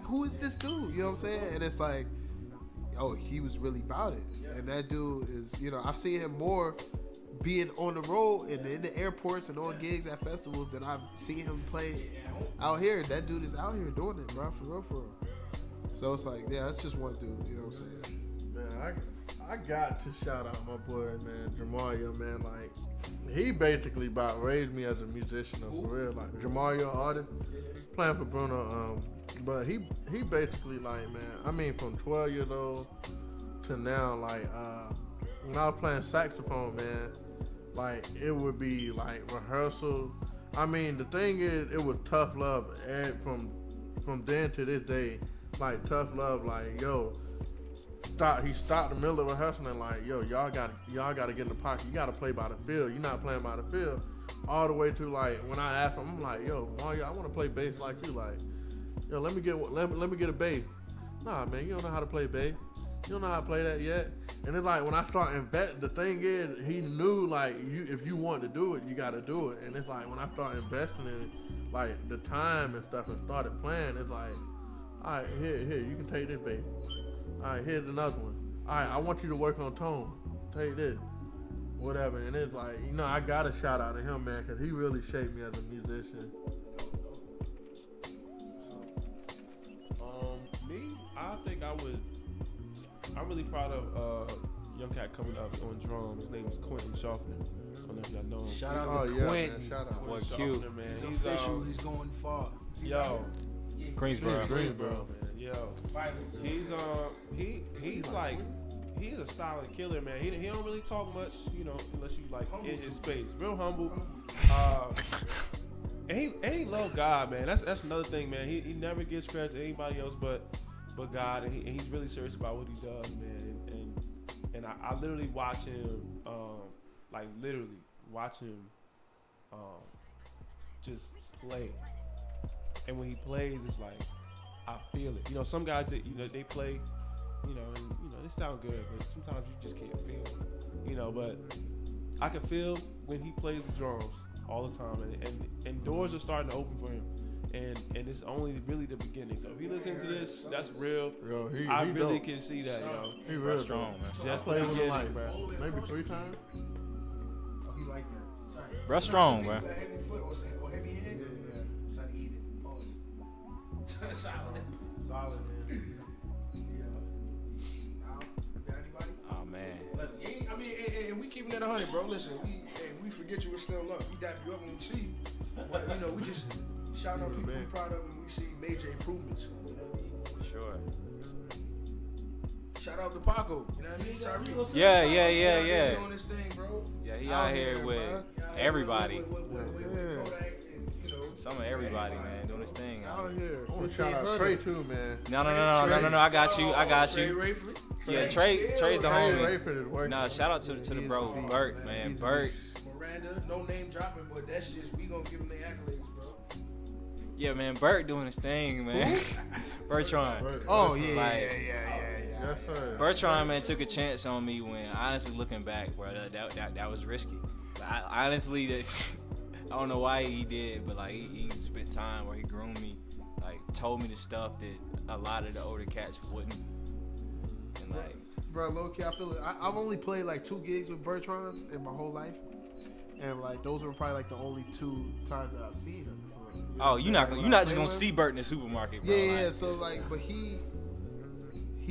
who is this dude? You know what I'm saying? And it's like, oh, he was really about it. And that dude is, you know, I've seen him more being on the road and in the airports and on gigs at festivals than I've seen him play out here. That dude is out here doing it, bro, for real. So it's like, yeah, that's just one dude, you know what I'm saying? Man, I got to shout out my boy, man, Jamario, man. Like, he basically about raised me as a musician, though, for real. Like, Jamario, artist, playing for Bruno. But he basically, like, man, I mean, from 12 years old to now, like, when I was playing saxophone, man, like, it would be, like, rehearsal. I mean, the thing is, it was tough love. And from then to this day, like, tough love, like, yo, he stopped the middle of rehearsal and like, yo, y'all gotta get in the pocket. You gotta play by the field. You're not playing by the field. All the way to like when I asked him, I'm like, yo, Mario, I want to play bass like you. Like, yo, let me get a bass. Nah, man, you don't know how to play bass. You don't know how to play that yet. And it's like when I start investing, the thing is, he knew like if you want to do it, you gotta do it. And it's like when I start investing in it, like the time and stuff, and started playing, it's like, all right, here, you can take this bass. All right, here's another one. All right, I want you to work on tone. Take this, whatever. And it's like, you know, I got to shout out to him, man, because he really shaped me as a musician. Me, I think I'm really proud of a young cat coming up on drums. His name is Quentin Schaffner. I don't know if y'all know him. Shout out to Quentin. Man, shout out. Boy, Schaffner, cute. man. He's official. He's going far. Yo. Greensboro. Man. Yo. He's like, he's a solid killer, man. He don't really talk much, you know, unless you like in his space. Real humble. And he love God, man. That's another thing, man. He never gives credit to anybody else but but God, and he's really serious about what he does, man. And I literally watch him, like literally watch him, just play. And when he plays, it's like I feel it. You know, some guys that they play, and they sound good, but sometimes you just can't feel it. You know, but I can feel when he plays the drums all the time, and doors are starting to open for him. And it's only really the beginning. So if he listens to this, that's real. Yo, I he really dope. can see that, yo. He real strong, man. Just Played the with him beginning, like bro. maybe 3 times. Oh, he like that. Sorry. Bro, strong, bro. Heavy foot or heavy hand? Yeah. Trying to eat it. Pause. Solid. Solid, man. Yeah. Now, you got anybody? Oh man. I mean, and we keeping it 100, bro. Listen, we forget you, it's still love. We dap you up when we see you. But, we just shout out people we proud of and we see major improvements from, you know what I mean? Sure. Shout out to Paco, you know what I mean? Tyree. Yeah. Doing this thing, bro. Yeah, he out here with everybody. Kodak and, Some of everybody, man, doing his thing. Out here. I want to shout out Trey too, man. No. I got Trey you. Rayford. Yeah, Trey's the Trey homie. Rayford is working. Nah, shout out to the bro, Bert, man. Bert. Miranda, no name dropping, but that's just, we gonna give him the accolades, bro. Yeah, man, Bert doing his thing, man. Bertrand. Oh, yeah, Like, Yes, sir. Bertrand, man, took a chance on me when, honestly, looking back, bro, that was risky. I honestly, I don't know why he did, but, like, he spent time where he groomed me, like, told me the stuff that a lot of the older cats wouldn't. And, like, Bro, low-key, I feel it. I've only played, like, 2 gigs with Bertrand in my whole life. And, like, those were probably, like, the only 2 times that I've seen him. oh, you're not just gonna see Bert in the supermarket, bro. Yeah, Like, so, like, but he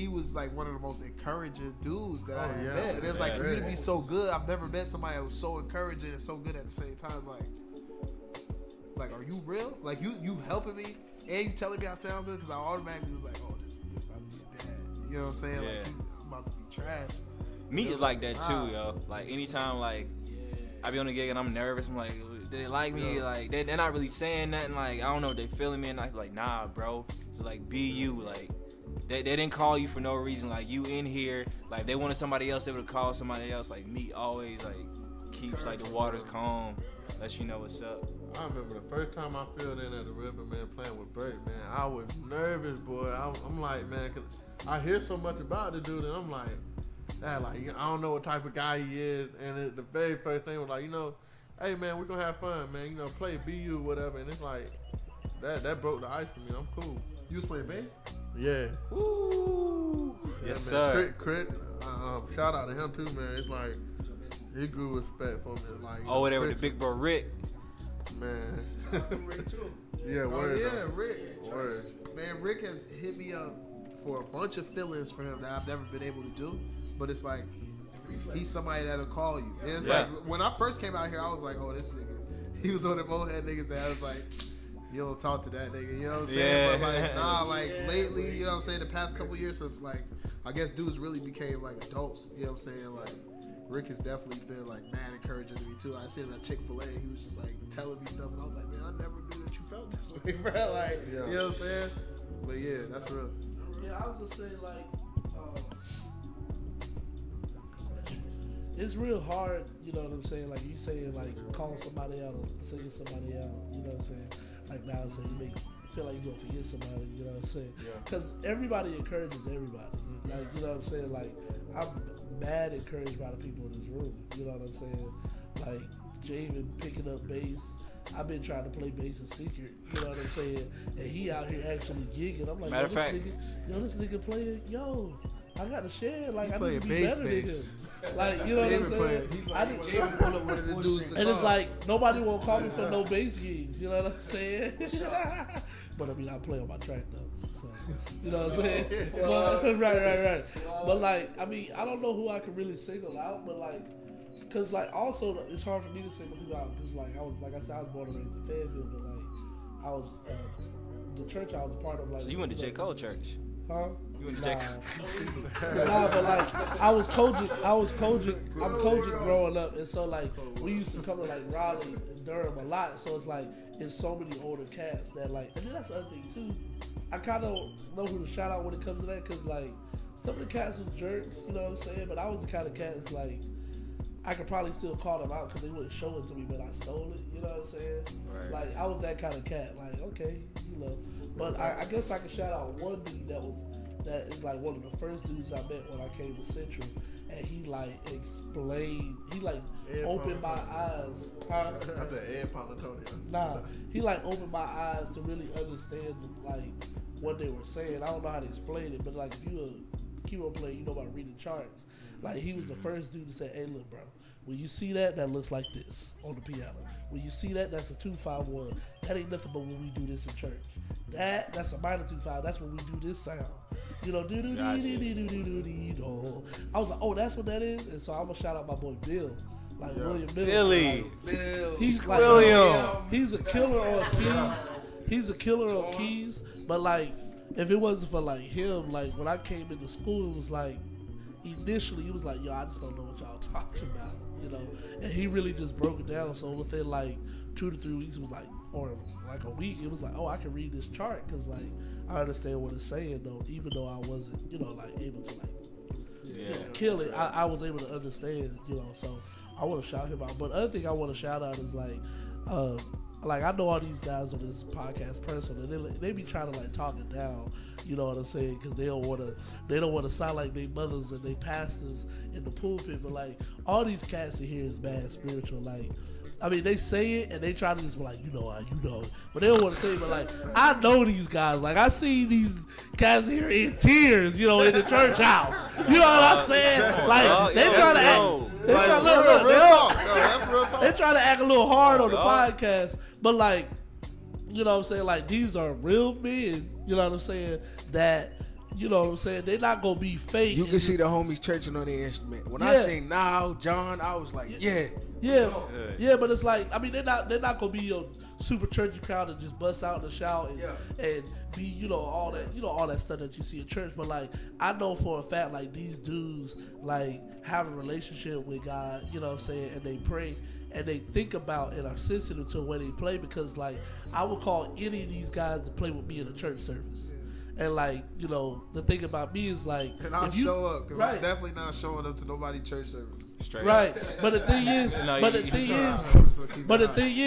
was, like, one of the most encouraging dudes that I had met. And it's like, for you to be so good, I've never met somebody that was so encouraging and so good at the same time. It's like, are you real? Like, you helping me and you telling me I sound good? Because I automatically was like, oh, this about to be bad. You know what I'm saying? Yeah. Like, I'm about to be trash. Meat is like that too, yo. Like anytime, like I be on the gig and I'm nervous, I'm like, do they like me? Like they're not really saying nothing. Like I don't know if they feeling me, and I be like, nah, bro. It's like be you. Like they didn't call you for no reason. Like you in here. Like if they wanted somebody else, they would have called somebody else. Like Meat always like keeps like the waters calm, lets you know what's up. I remember the first time I filled in at the River, man, playing with Bert, man. I was nervous, boy. I'm like, man, 'cause I hear so much about the dude, and I'm like, I don't know what type of guy he is. And the very first thing was like, hey, man, we're gonna have fun, man. Play BU, whatever. And it's like, that broke the ice for me. I'm cool. You was playing bass? Yeah. Woo! Yes, man. sir. Crit, shout out to him too, man. It's like, he grew respect for me. Like, Oh, there with the big bro Rick. Man. Rick too. Yeah, Oh, word. yeah, though. Rick. Word. Man, Rick has hit me up for a bunch of fillings for him that I've never been able to do. But it's like, he's somebody that'll call you. And it's like, when I first came out here, I was like, oh, this nigga. He was one of them old head niggas that I was like, you don't talk to that nigga. You know what I'm saying? Yeah. But like, nah, like lately, you know what I'm saying? The past couple years, so it's like, I guess dudes really became like adults. You know what I'm saying? Like, Rick has definitely been like mad encouraging to me too. I seen him at Chick-fil-A. He was just like telling me stuff, and I was like, man, I never knew that you felt this way, bro. Like, you know what I'm saying? But yeah, that's real. Yeah, I was gonna say like, it's real hard. You know what I'm saying? Like you saying like calling somebody out or singing somebody out. You know what I'm saying? Like now, so you make feel like you're gonna forget somebody. You know what I'm saying? Because everybody encourages everybody. Like you know what I'm saying? Like I'm mad encouraged by the people in this room. You know what I'm saying? Like Jamin picking up bass. I've been trying to play bass in secret. You know what I'm saying? And he out here actually gigging. I'm like, Matter of fact, this nigga playing. Yo, I got to share. Like I playing need to be bass, better than him. Like you know what I'm saying? I did, Jamin pull up one of the dudes to and it's call. like nobody won't call me for no bass gigs. You know what I'm saying? But I mean, I play on my track though. So, you know what I'm saying? But, right. But like, I mean, I don't know who I could really single out, but like, cause like also it's hard for me to single people out because like I said, I was born and raised in Fayetteville, but like I was the church I was a part of like. So you went to J. Cole church? Huh? You You in the J. Nah, but like I'm coaching growing up, and so like we used to come to like Raleigh and Durham a lot. So it's like it's so many older cats that like, and then that's the other thing too. I kind of know who to shout out when it comes to that, cause like some of the cats was jerks, you know what I'm saying. But I was the kind of cat that's like, I could probably still call them out because they wouldn't show it to me, but I stole it. You know what I'm saying? Right. Like I was that kind of cat. Like okay, you know. But I guess I can shout out one dude that is like one of the first dudes I met when I came to Central, and he like explained, he like opened my eyes. Huh? I said Ed Palantonio. Nah, he like opened my eyes to really understand like what they were saying. I don't know how to explain it, but like if you a keyboard player, you know about reading charts. Like he was the first dude to say, "Hey, look, bro. When you see that looks like this on the piano. When you see that, that's a 2-5-1. That ain't nothing but when we do this in church. That's a minor 2-5. That's when we do this sound. You know, do do do do do do do do. I was like, oh, that's what that is. And so I'm gonna shout out my boy Bill, like William Bill. Billy. Bill. He's like, William. he's a killer on keys. He's a killer on keys. But like, if it wasn't for like him, like when I came into school, it was like initially it was like, yo, I just don't know what y'all talking about. You know, and he really just broke it down. So within like 2 to 3 weeks, it was like, or like a week, it was like, oh, I can read this chart because like I understand what it's saying though, even though I wasn't, you know, like able to like you know, kill it. I was able to understand, you know. So I want to shout him out. But other thing I want to shout out is like I know all these guys on this podcast personally, and they be trying to like talk it down. You know what I'm saying? Because they don't want to sound like they mothers and they pastors in the pulpit. But like all these cats in here is bad spiritual. Like, I mean, they say it and they try to just be like, you know, but they don't want to say it. But like, I know these guys. Like, I see these cats here in tears, you know, in the church house. You know what I'm saying? Like, they try to act. They try to act a little hard on the podcast, but like, you know what I'm saying? Like, these are real men, you know what I'm saying? That, you know what I'm saying? They're not going to be fake. You can see the homies churching on the instrument. When I sing now, John, I was like, yeah. Yeah, but it's like, I mean, they're not going to be your super churchy crowd and just bust out in the shout and be, you know, all that stuff that you see in church. But like, I know for a fact, like, these dudes, like, have a relationship with God, you know what I'm saying? And they pray. And they think about and are sensitive to when they play, because like I would call any of these guys to play with me in a church service. And like, you know, the thing about me is like, and I'll show up because I'm definitely not showing up to nobody's church service. Straight right. up. But the thing is, they also but the thing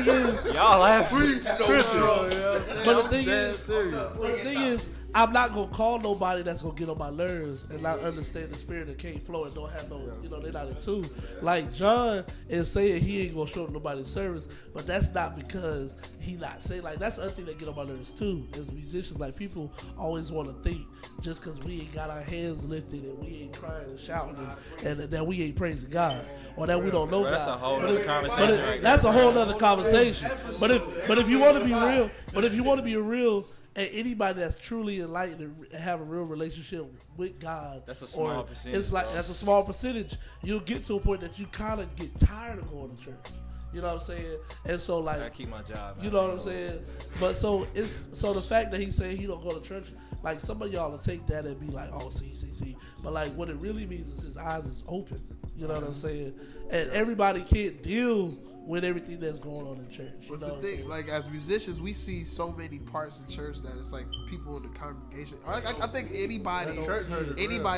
is, y'all laughing. But the thing is, I'm not gonna call nobody that's gonna get on my nerves and not understand the spirit that can't flow and don't have no, you know, they're not in tune. Like John is saying he ain't gonna show up nobody's service, but that's not because he not saying, like, that's the other thing that get on my nerves too. As musicians, like, people always want to think just because we ain't got our hands lifted and we ain't crying and shouting and that we ain't praising God or that we don't know God. That's a whole other conversation. That's a whole other conversation. But if you want to be real. And anybody that's truly enlightened and have a real relationship with God, that's a small percentage. It's like that's a small percentage. You'll get to a point that you kind of get tired of going to church. You know what I'm saying? And so like, I keep my job. You know what I'm saying? But so the fact that he's saying he don't go to church, like some of y'all will take that and be like, oh, see. But like what it really means is his eyes is open. You know what I'm saying? And everybody can't deal with everything that's going on in church. What's the thing? Like, as musicians, we see so many parts in church that it's like people in the congregation. I think anybody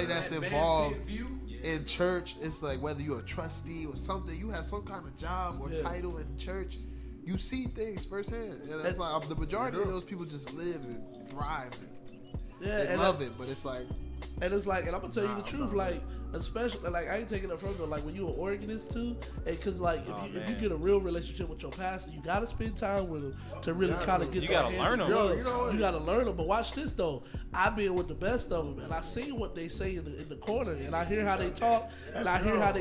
that's involved in church, it's like whether you're a trustee or something, you have some kind of job or title in church, you see things firsthand. And it's like the majority of those people just live and thrive. They love it, but it's like. And it's like, and I'm gonna tell you the truth, like, especially, like, I ain't taking it from you, like, when you're an organist too, and cause like, if you get a real relationship with your pastor, you gotta spend time with him to really kind of get. You gotta learn them. You gotta learn them. But watch this though, I've been with the best of them, and I see what they say in the corner, and I hear how they talk, and I hear how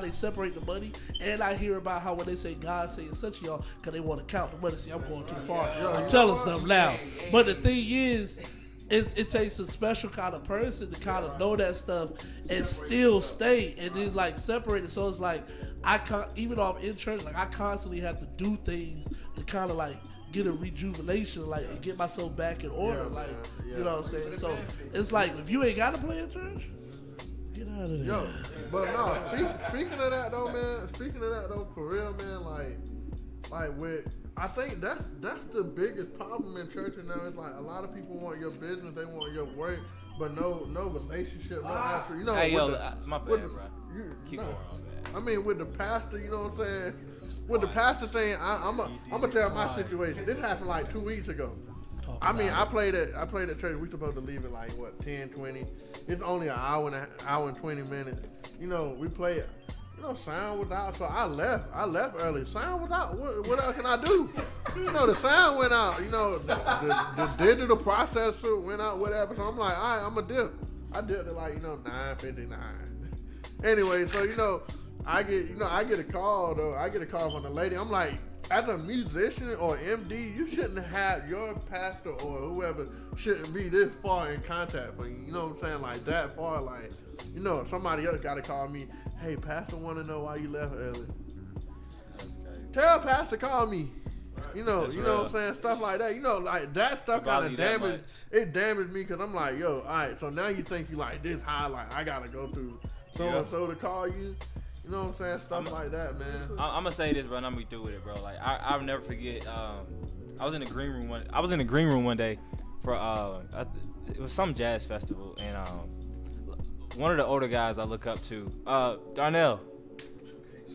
they separate the money, and I hear about how when they say God saying such y'all, cause they want to count the money. See, I'm going too far. I'm telling stuff now. But the thing is. It takes a special kind of person to kind of know that stuff and still stay and then like separate it. So it's like even though I'm in church, like I constantly have to do things to kind of like get a rejuvenation, like, and get myself back in order, Yeah, like, man. you know what I'm saying? So it's like, if you ain't got to play in church, get out of there. Yo, but no, speaking of that though, man. Speaking of that though, for real, man. Like with, I think that's the biggest problem in churches now. It's like a lot of people want your business, they want your work, but no relationship, no actual. You know, Hey, yo, the, my bad, with the, bro. Keep nah. going on, man. I mean, with the pastor, you know what I'm saying? With the pastor thing, I'm gonna tell my situation. This happened like 2 weeks ago. I mean, I played at church. We supposed to leave at like what 10, 20. It's only an hour and 20 minutes. You know, we played. You know, sound was out, so I left. I left early. Sound was out. What else can I do? You know, the sound went out. You know, the digital processor went out. Whatever. So I'm like, all right, I'm a dip. I dipped at like 9:59. Anyway, so I get a call though. I get a call from the lady. I'm like, as a musician or MD, you shouldn't have your pastor or whoever shouldn't be this far in contact for you. You know what I'm saying? Like that far. Like, somebody else got to call me. Hey, pastor, want to know why you left early. That's crazy. Tell pastor, call me. That's You know real. what I'm saying? Stuff like that. Like that stuff Bother kind of you that damaged. much. It damaged me because I'm like, yo, all right. So now you think you like this high? Like I gotta go through so and so to call you. You know what I'm saying? Stuff like that, man. I'm gonna say this, bro, and I'm gonna be through with it, bro. Like I'll never forget. I was in the green room one day for it was some jazz festival, and one of the older guys I look up to, Darnell,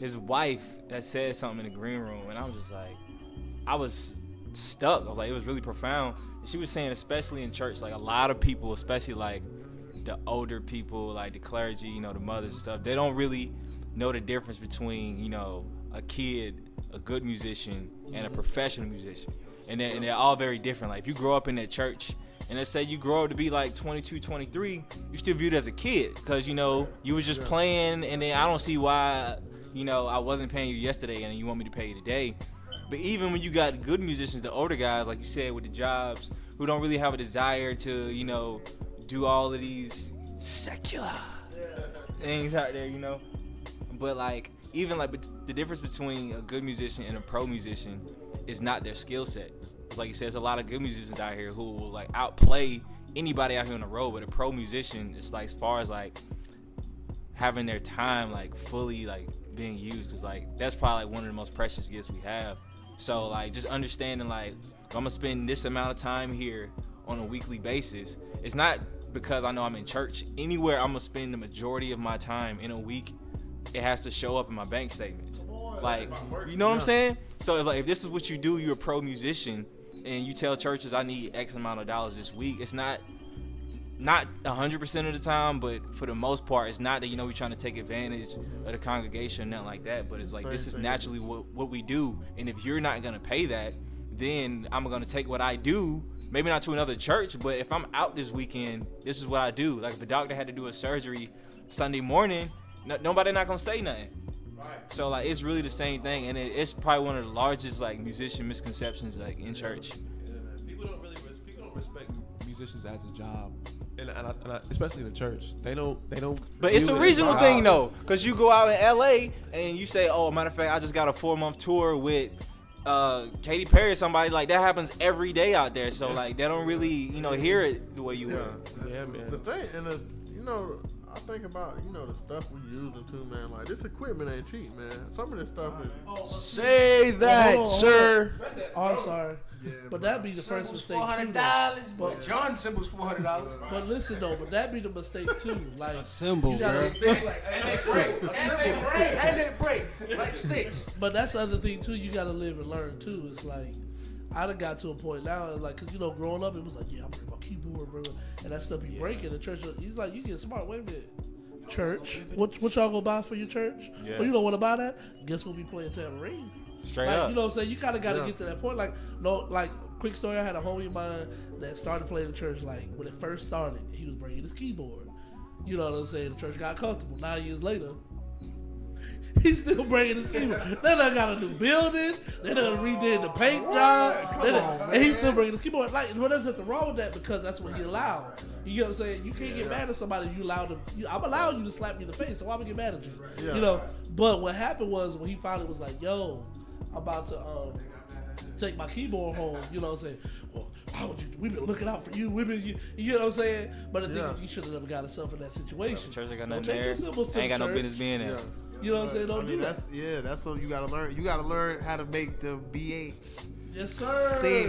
his wife had said something in the green room, and I was just like, I was stuck. I was like, it was really profound. And she was saying, especially in church, like a lot of people, especially like the older people, like the clergy, the mothers and stuff, they don't really know the difference between, a kid, a good musician, and a professional musician. And they're all very different. Like if you grow up in that church, and let's say you grow up to be like 22, 23, you still viewed as a kid because, you was just playing, and then I don't see why, I wasn't paying you yesterday and you want me to pay you today. But even when you got good musicians, the older guys, like you said, with the jobs, who don't really have a desire to, do all of these secular things out there, But like, even like the difference between a good musician and a pro musician is not their skill set. It's like you said, there's a lot of good musicians out here who will like outplay anybody out here on the road, but a pro musician is like, as far as like having their time like fully like being used, because like that's probably like one of the most precious gifts we have. So like just understanding like I'm gonna spend this amount of time here on a weekly basis. It's not because I know I'm in church. Anywhere I'm gonna spend the majority of my time in a week, it has to show up in my bank statements. Like, you know what I'm saying? So if this is what you do, you're a pro musician, and you tell churches I need X amount of dollars this week, it's not 100% of the time, but for the most part, it's not that we're trying to take advantage of the congregation, nothing like that. But it's like this is naturally what we do, and if you're not gonna pay that, then I'm gonna take what I do, maybe not to another church, but if I'm out this weekend, this is what I do. Like if a doctor had to do a surgery Sunday morning, nobody not gonna say nothing. Right. So like it's really the same thing, and it's probably one of the largest like musician misconceptions like in church. Yeah, man. People don't respect musicians as a job, and especially in the church. They don't. But it's a regional thing though, cause you go out in LA and you say, oh, matter of fact, I just got a 4-month tour with Katy Perry or somebody. Like that happens every day out there. So like they don't really hear it the way you would. Yeah, man. The thing, and I think about the stuff we using too, man. Like this equipment ain't cheap, man. Some of this stuff is. Say that, sir. Oh, I'm sorry. Yeah, but that'd be the first mistake too. $400, but John Symbol's $400. But listen though, but that'd be the mistake too. Like symbol, you gotta, bro. And they break like sticks. But that's the other thing too. You gotta live and learn too. It's like I done got to a point now, like, cause growing up, it was like, yeah, I'm bringing my keyboard, bro, and that stuff you break in the church. He's like, you get smart. Wait a minute, church. What y'all gonna buy for your church? Yeah. Well, you don't want to buy that. Guess we'll be playing tambourine. Straight like, up. You know what I'm saying? You kind of got to get to that point. Like, quick story. I had a homie of mine that started playing in church. Like when it first started, he was bringing his keyboard. You know what I'm saying? The church got comfortable. 9 years later, He's still bringing his keyboard. They done got a new building. They done redid the paint job. And he's still bringing his keyboard. Like, well, there's nothing wrong with that because that's what he allowed. You know what I'm saying? You can't get mad at somebody if you allow them. I'm allowing you to slap me in the face, so why would I get mad at you? Yeah. You know. But what happened was when he finally was like, "Yo, I'm about to take my keyboard home." You know what I'm saying? Well, why would you? We've been looking out for you. We've been, you know what I'm saying? But the thing is, he should have never got himself in that situation. Church ain't got Don't nothing take there. your symbols to Ain't got the no church. business being there. You know what I'm saying? Don't do that. That's something you gotta learn. You gotta learn how to make the B8s. Yes, sir. Sing.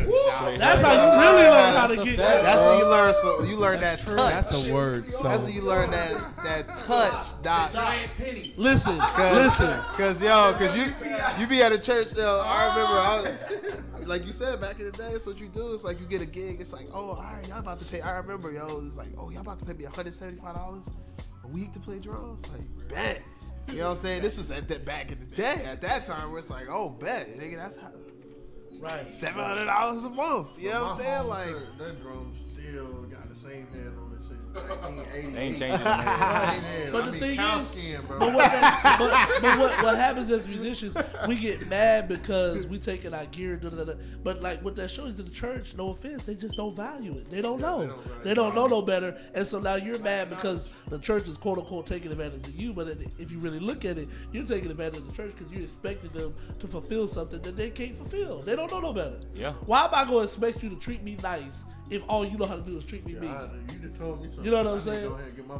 That's how you really learn how to That's a get. fact. That's when you learn. So you learn that touch. That's a word. So That's when you learn that touch. Doc. Giant penny. Listen. Cause you be at a church. I remember, like you said back in the day, it's what you do. It's like you get a gig. It's like, oh, all right, y'all about to pay. I remember, it's like, oh, y'all about to pay me $175 a week to play drums. Like, bet. You know what I'm saying? This was at that back in the day. At that time, where it's like, oh, bet, nigga, that's how. Right. $700 a month. You know what I'm saying? Like, that drum still got the same head on this shit. 1980. They ain't changing it, man. But the thing is, bro. but what happens as musicians, we get mad because we taking our gear. But like what that shows to the church, no offense, they just don't value it. They don't know. They don't know no better. And so now you're mad because the church is quote unquote taking advantage of you. But if you really look at it, you're taking advantage of the church because you expected them to fulfill something that they can't fulfill. They don't know no better. Yeah. Why am I going to expect you to treat me nice if all you know how to do is treat me mean? You just told me something. You know what I'm saying?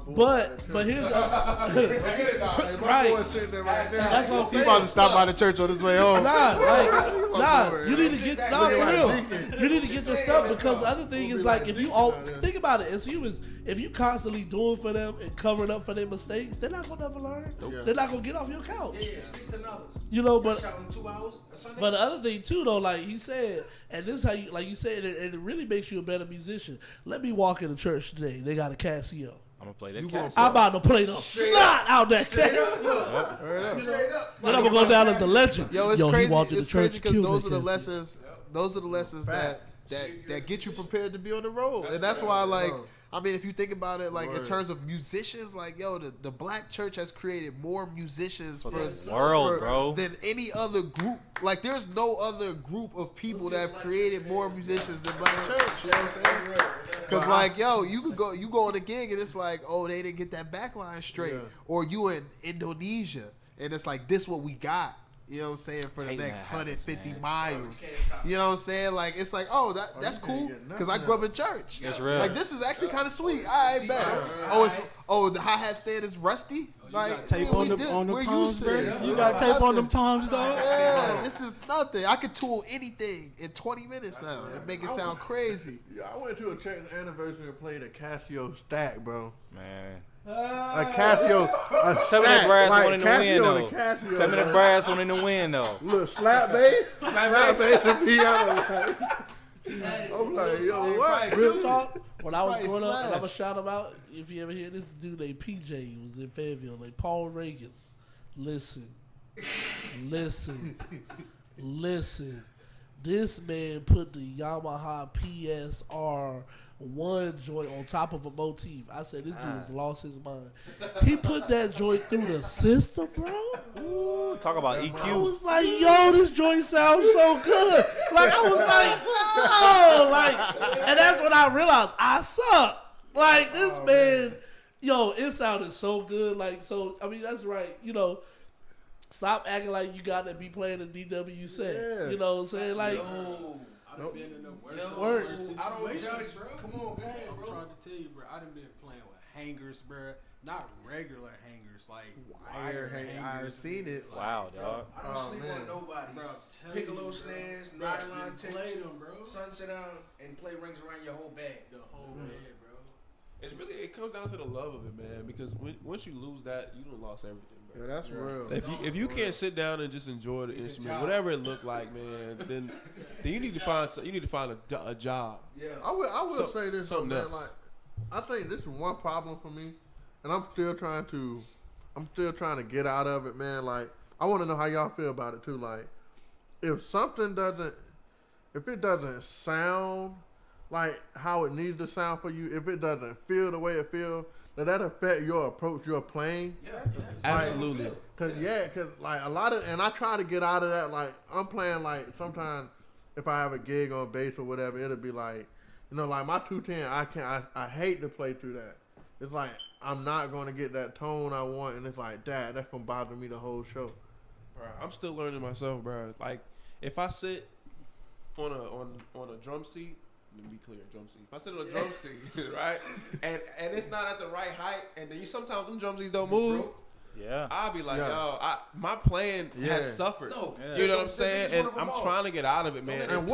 But here's right. That's what I'm he saying. about to stop by the church on his way home. You need to get for real. You need to get this stuff because the other thing is like if you all think about it as humans, if you constantly doing for them and covering up for their mistakes, they're not gonna never learn. They're not gonna get off your couch. Yeah, $60. You know, but Shot in 2 hours a Sunday. but the other thing too, though, like he said, and this is how you, like you said, and it really makes you a better musician. Let me walk in the church today. They got a Casio. I'm gonna play that cat. I'm about to play the snot out that Casio. Then I'm gonna go down as a legend. Yo, it's he crazy. walked in It's the church crazy and because killed those that are the Casio. lessons. Those are the lessons that get you prepared to be on the road, and that's why, like, I mean, if you think about it, like in terms of musicians, like the black church has created more musicians for the world, bro, than any other group. Like, there's no other group of people that have created more musicians than black church. You know what I'm saying? Because like, you go on a gig and it's like, oh, they didn't get that backline straight, or you in Indonesia and it's like, this what we got. You know what I'm saying? For the next 150 miles. You know what I'm saying? Like, it's like, oh, that's cool. Because I grew up in church. That's real. Like, this is actually kind of sweet. All right, bet. The hi-hat stand is rusty. Like, tape on the toms, bro. You got tape on them toms, dog. Yeah, this is nothing. I could tool anything in 20 minutes now and make it sound crazy. Yeah, I went to a church anniversary and played a Casio stack, bro. Man. A Casio. Tell me that brass like one in the Casio wind, though. to Casio, Tell me the brass one in the wind, though. Look, slap bass. Slap bass and piano. I'm like, yo, what? Real talk. When I was Right, growing up, and I'm gonna smash. shout him out. If you ever hear this dude named PJ, he was in Fayetteville, like Paul Reagan. Listen. This man put the Yamaha PSR 1 joint on top of a motif. I said, this dude has lost his mind. He put that joint through the system, bro. Ooh, talk about I EQ. was like, yo, this joint sounds so good. Like, I was like, whoa. Like, and that's when I realized I suck. Like, this man, yo, it sounded so good. Like, so, I mean, that's right. You know, stop acting like you got to be playing a DW set. Yeah. You know what I'm saying? Like, I done been in the worst. Word. I don't judge, judge, bro. bro. Come on, man. I'm trying to tell you, bro. I done been playing with hangers, bro. Not regular hangers, like wire I've hangers. seen it. Wow, dog. I don't sleep on nobody. Bro, I'm telling Piccolo you, bro. snares, Bro, nylon you tips, play them, bro. sunset down, and play rings around your whole bag. The whole bed, bro. It's really, it comes down to the love of it, man. Because once you lose that, you done lost everything, bro. Yeah, that's real. If you can't sit down and just enjoy the instrument, whatever it looked like, man, then you need to find a job. Yeah. I will say this, something man. else. Like, I think this is one problem for me, and I'm still trying to get out of it, man. Like, I want to know how y'all feel about it too. Like, if it doesn't sound like how it needs to sound for you, if it doesn't feel the way it feels, does that affect your approach, your playing? Yeah. Absolutely. Cause like a lot of, and I try to get out of that. Like I'm playing like sometimes if I have a gig on bass or whatever, it'll be like, like my 210. I hate to play through that. It's like I'm not going to get that tone I want, and it's like that's gonna bother me the whole show. Bro, I'm still learning myself, bro. Like if I sit on a drum seat. Let me be clear, drum seat. If I sit on a drum seat, right, and it's not at the right height, and then sometimes them drum seats don't move. Yeah, I'll be like, my plan has suffered. You know what I'm saying? And I'm trying to get out of it, man. And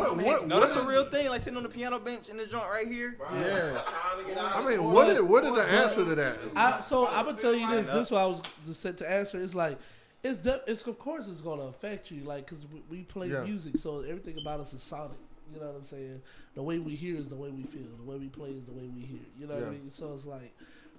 no, that's a real thing. Like sitting on the piano bench in the joint right here. Yeah. Trying to get out I of mean, it. what is the answer to that? So I'm gonna tell you this. This is what I was just said to answer. It's like, it's of course it's gonna affect you, like, cause we play music, so everything about us is sonic. You know what I'm saying? The way we hear is the way we feel. The way we play is the way we hear. You know what I mean? So it's like,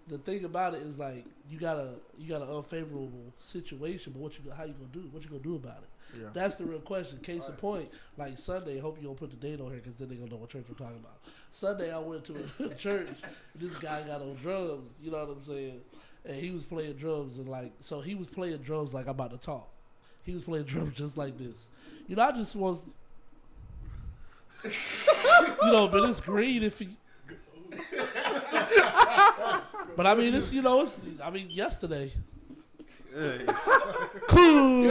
the thing about it is like you got an unfavorable situation, but how you gonna do? What you gonna do about it? Yeah. That's the real question. Case in point, like Sunday. Hope you don't put the date on here because then they gonna know what church we're talking about. Sunday I went to a church. This guy got on drums. You know what I'm saying? And he was playing drums so he was playing drums like I'm about to talk. He was playing drums just like this. I just was. But it's green if you. But I mean, it's yesterday. Cool.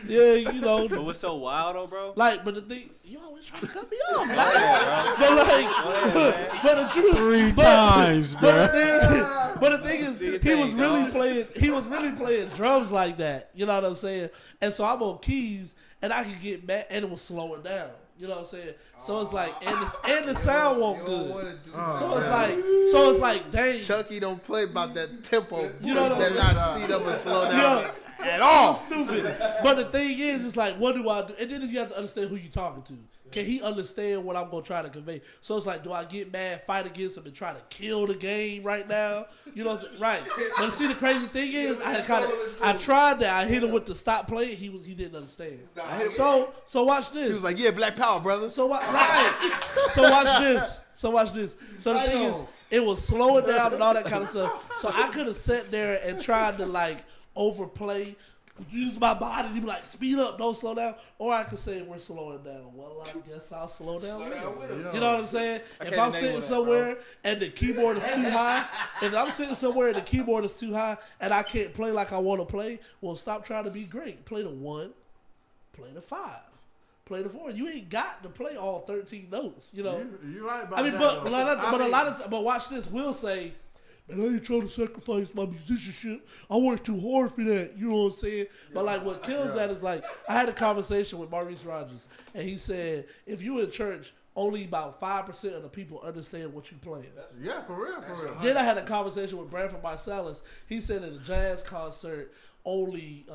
Yeah, But what's so wild though, bro? Like, but the thing, you always try to cut me off. But the truth, 3 times, bro. But the thing is, he was really playing drums like that. You know what I'm saying? And so I'm on keys, and I could get mad, and it was slowing down. You know what I'm saying? So it's like, and the sound won't good. So it's like, dang. Chucky don't play about that tempo. You know what I'm saying? Not speed up and slow down at all. Stupid. But the thing is, it's like, what do I do? And then you have to understand who you're talking to. Can he understand what I'm going to try to convey? So it's like, do I get mad, fight against him, and try to kill the game right now? You know what I'm saying? Right. But see, the crazy thing is, I tried that. I hit him with the stop play. He didn't understand. So watch this. He was like, yeah, Black Power, brother. So watch this. So the thing is, it was slowing down and all that kind of stuff. So I could have sat there and tried to like overplay, use my body to be like, speed up, don't slow down. Or I could say, we're slowing down. Well, I guess I'll slow down with him. You know what I'm saying? If I'm sitting somewhere and the keyboard is too high, and I can't play like I want to play, well, stop trying to be great. Play the 1, play the 5. Play the 4. You ain't got to play all 13 notes, you know. You're right about that. But watch this. We'll say, man, I ain't trying to sacrifice my musicianship. I work too hard for that. You know what I'm saying? But like, what kills that is like, I had a conversation with Maurice Rogers, and he said, if you in church, only about 5% of the people understand what you playing. Yeah, for real. Then I had a conversation with Branford Marsalis. He said at a jazz concert, only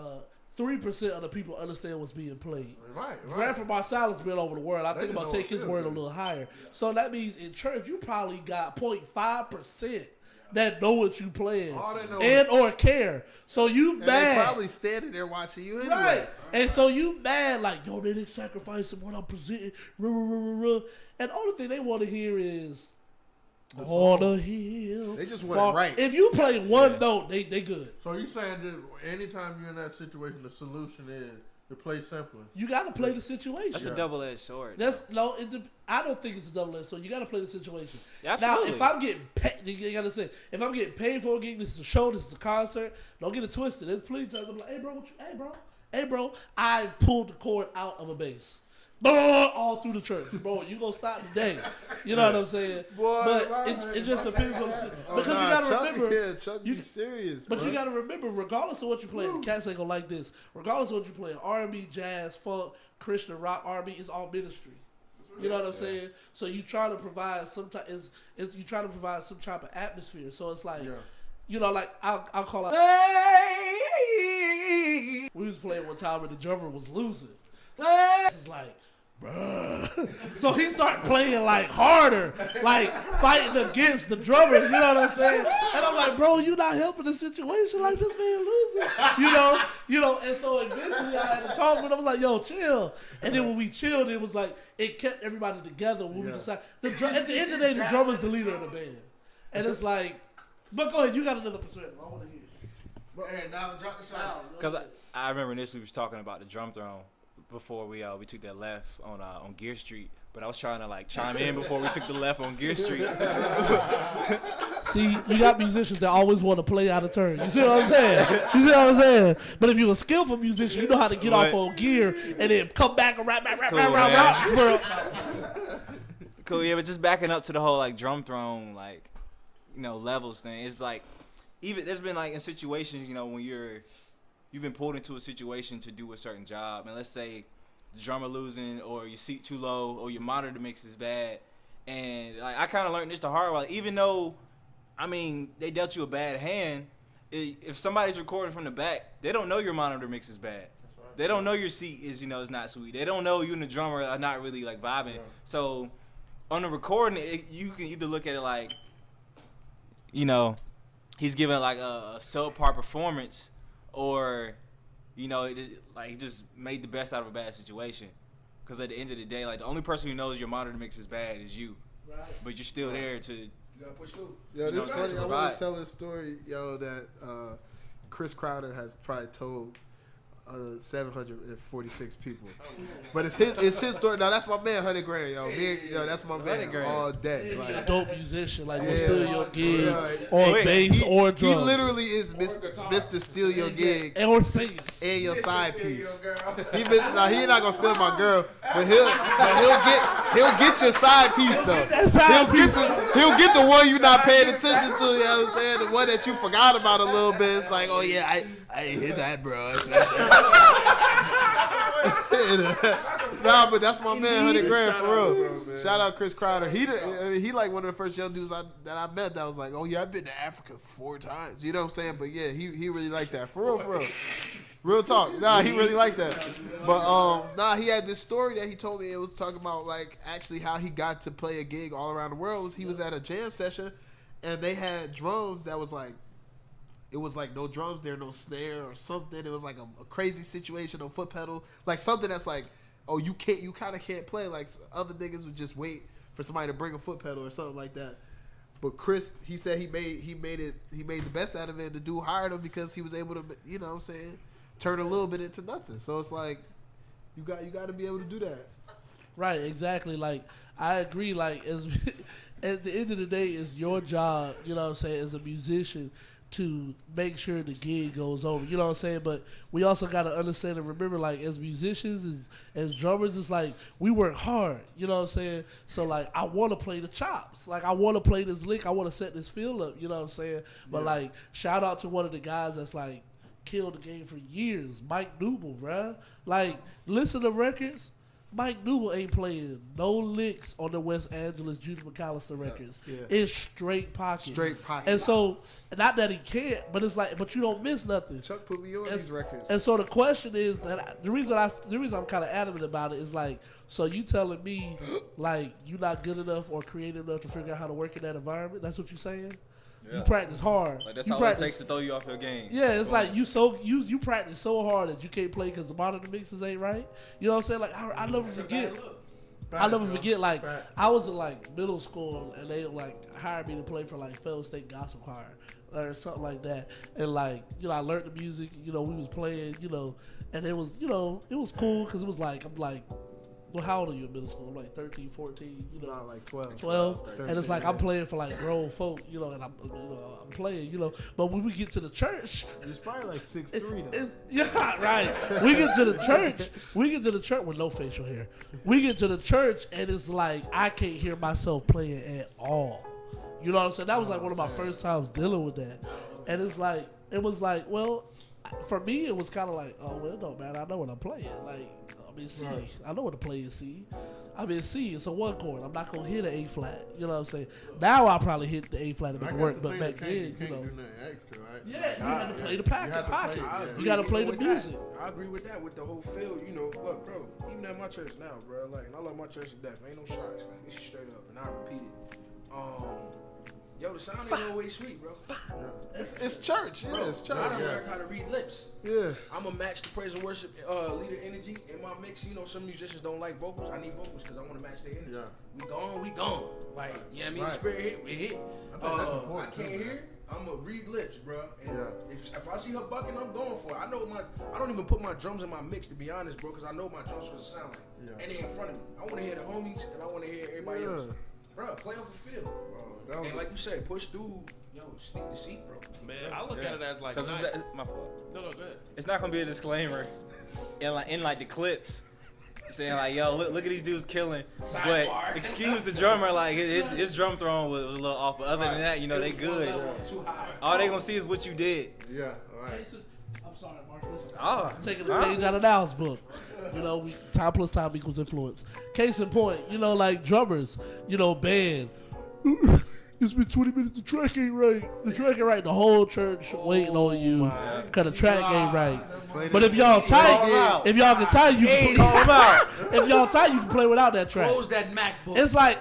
3% of the people understand what's being played. Right. Branford Marsalis been over the world. I think about take his word a little higher. So that means in church, you probably got 0.5% that know what you playing and or care. So you mad. They probably standing there watching you anyway. Right. And so you mad like, yo, they didn't sacrifice what I'm presenting. And the only thing they want to hear is on the hill. They just want it right. If you play one note, they good. So you saying that anytime you're in that situation, the solution is to play simpler? You got to play the situation. That's a double-edged sword. I don't think it's a double-edged sword. You got to play the situation. Yeah, now, if I'm getting paid, you got to say, if I'm getting paid for a gig, this is a show, this is a concert. Don't get it twisted. There's plenty of times I'm like, hey bro, I pulled the cord out of a bass. All through the church, bro. You gonna stop today? You know what I'm saying? But it just depends on the because you gotta remember. Chuck, be serious. But you gotta remember, regardless of what you play, cats ain't gonna like this. Regardless of what you play, R&B, jazz, funk, Christian rock, R&B, it's all ministry. You know what I'm saying? So you try to provide some type. You try to provide some type of atmosphere. So it's like. You know, like I'll call out. We was playing one time and the drummer was losing. It's like. Bruh. So he started playing like harder, like fighting against the drummer. You know what I'm saying? And I'm like, bro, you not helping the situation. Like, this man losing. You know. And so eventually I had to talk with him. I was like, yo, chill. And then when we chilled, it was like it kept everybody together. When we decided, at the end of the day, the drummer's the leader of the band. And it's like, but go ahead, you got another perspective. I want to hear. Hey, now drop the sound. Because I remember initially we was talking about the drum throne before we took that left on Gear Street. But I was trying to like chime in before we took the left on Gear Street. See, you got musicians that always want to play out of turn. You see what I'm saying? You see what I'm saying? But if you're a skillful musician, you know how to get off on gear and then come back and right around. Cool, yeah, but just backing up to the whole like drum throne, like, levels thing. It's like, even there's been like in situations, when you've been pulled into a situation to do a certain job, and let's say the drummer losing, or your seat too low, or your monitor mix is bad, and like I kind of learned this the hard way. Like, even though, they dealt you a bad hand, if somebody's recording from the back, they don't know your monitor mix is bad. Right. They don't know your seat is is not sweet. They don't know you and the drummer are not really like vibing. Yeah. So on the recording, you can either look at it like, he's giving like a subpar performance, or he just made the best out of a bad situation. Because at the end of the day, like, the only person who knows your monitor mix is bad is you. Right. But you're still there to. You gotta push through. Yo, this is funny. I want to tell this story, that Chris Crowder has probably told 746 people. But it's his story. Now that's my man, 100 grand, yo. That's my man all day. Like, a dope musician, like will steal your gig on bass or drums. He literally is Mr. Steal Your Gig or sing and your side piece. He not gonna steal my girl, but he'll get your side piece though. He'll get the one you're not paying attention to. You know what I'm saying? The one that you forgot about a little bit. It's like, oh yeah, I ain't hit that, bro. Nah, but that's my man, 100 grand for real. Shout out Chris Crowder. He like one of the first young dudes that I met that was like, oh yeah, I've been to Africa 4 times. You know what I'm saying? But yeah, he really like that. For real. Real talk. Nah, he really liked that. But he had this story that he told me. It was talking about like actually how he got to play a gig all around the world. He was at a jam session, and they had drums that was like, it was like no drums there, no snare or something. It was like a crazy situation, no foot pedal, like something that's like, oh, you kind of can't play. Like other niggas would just wait for somebody to bring a foot pedal or something like that. But Chris, he said he made the best out of it. The dude hired him because he was able to, you know what I'm saying, turn a little bit into nothing. So it's like, you got to be able to do that. Right, exactly. Like, I agree. Like, at the end of the day, it's your job, you know what I'm saying, as a musician, to make sure the gig goes over. You know what I'm saying? But we also got to understand and remember, like, as musicians, as drummers, it's like, we work hard. You know what I'm saying? So, like, I want to play the chops. Like, I want to play this lick. I want to set this feel up. You know what I'm saying? But, like, shout out to one of the guys that's, like, killed the game for years, Mike Newell, bruh. Like, listen to records. Mike Newell ain't playing no licks on the West Angeles Judy McAllister records. Yeah. It's straight pocket. And so, not that he can't, but it's like, but you don't miss nothing. Chuck put me on these records. And so the question is that the reason I'm kind of adamant about it is like, so you telling me like you not good enough or creative enough to figure out how to work in that environment? That's what you saying? Yeah. You practice hard. Like that's all it takes to throw you off your game. Yeah, it's like you practice so hard that you can't play because the monitor mixes ain't right. You know what I'm saying? Like I never forget. I never forget. Like I was in like middle school and they like hired me to play for like Fellow State Gospel Choir or something like that. And like I learned the music. We was playing. And it was it was cool because it was like I'm like. Well, how old are you in middle school? I'm like 13, 14, Not like 12. 12. 13, and it's like I'm playing for like grown folk, and I'm playing, But when we get to the church, it's probably like 6'3" though. Yeah, right. We get to the church with no facial hair. We get to the church and it's like I can't hear myself playing at all. You know what I'm saying? That was like one of my first times dealing with that. And it was like, well, for me it was kind of like, oh well, no man, I know what I'm playing. Like I'm in C. Right. I know what to play in C. I'm in C. It's a 1 chord. I'm not gonna hit an A flat. You know what I'm saying? Now I'll probably hit the A flat to make it work, but back then, do nothing extra, right? Yeah, you got to play the pocket. You got to play the music. I agree with that. With the whole feel, look, bro. Even at my church now, bro. Like, and I love my church to death. Ain't no shots, man. It's straight up, and I repeat it. Yo, the sound ain't always sweet, bro. Yeah. It's church. Yeah, it's church. I done learned how to read lips. Yeah. I'm going to match the praise and worship leader energy in my mix. Some musicians don't like vocals. I need vocals because I want to match their energy. Yeah. We gone. Like, you know what I mean? Right. Spirit hit, we hit. I can't hear. I'ma read lips, bro. And Yeah. if I see her bucking, I'm going for it. I don't even put my drums in my mix, to be honest, bro, because I know my drums supposed to sound like. Yeah. And they in front of me. I want to hear the homies, and I want to hear everybody else. Bro, play off the field. Bro, And like you said, push through. Yo, sneak the seat, bro. Man, I look at it as like Because it's my fault. No, go ahead. It's not gonna be a disclaimer in like the clips saying like, yo, look at these dudes killing. Sidebar. But excuse the drummer, like his drum throwing was a little off. But other than that, you know, they good. Too high. All they gonna see is what you did. Yeah, all right. I'm sorry, Marcus. Oh, I'm taking the page out of Now's book. You know, time plus time equals influence. Case in point, you know, like drummers, you know, band. It's been 20 minutes. The track ain't right. The track ain't right. The whole church waiting on you because the track ain't right. But if y'all tight, if y'all can tight, you can call them out. If y'all tight, you can play without that track. Close that MacBook. It's like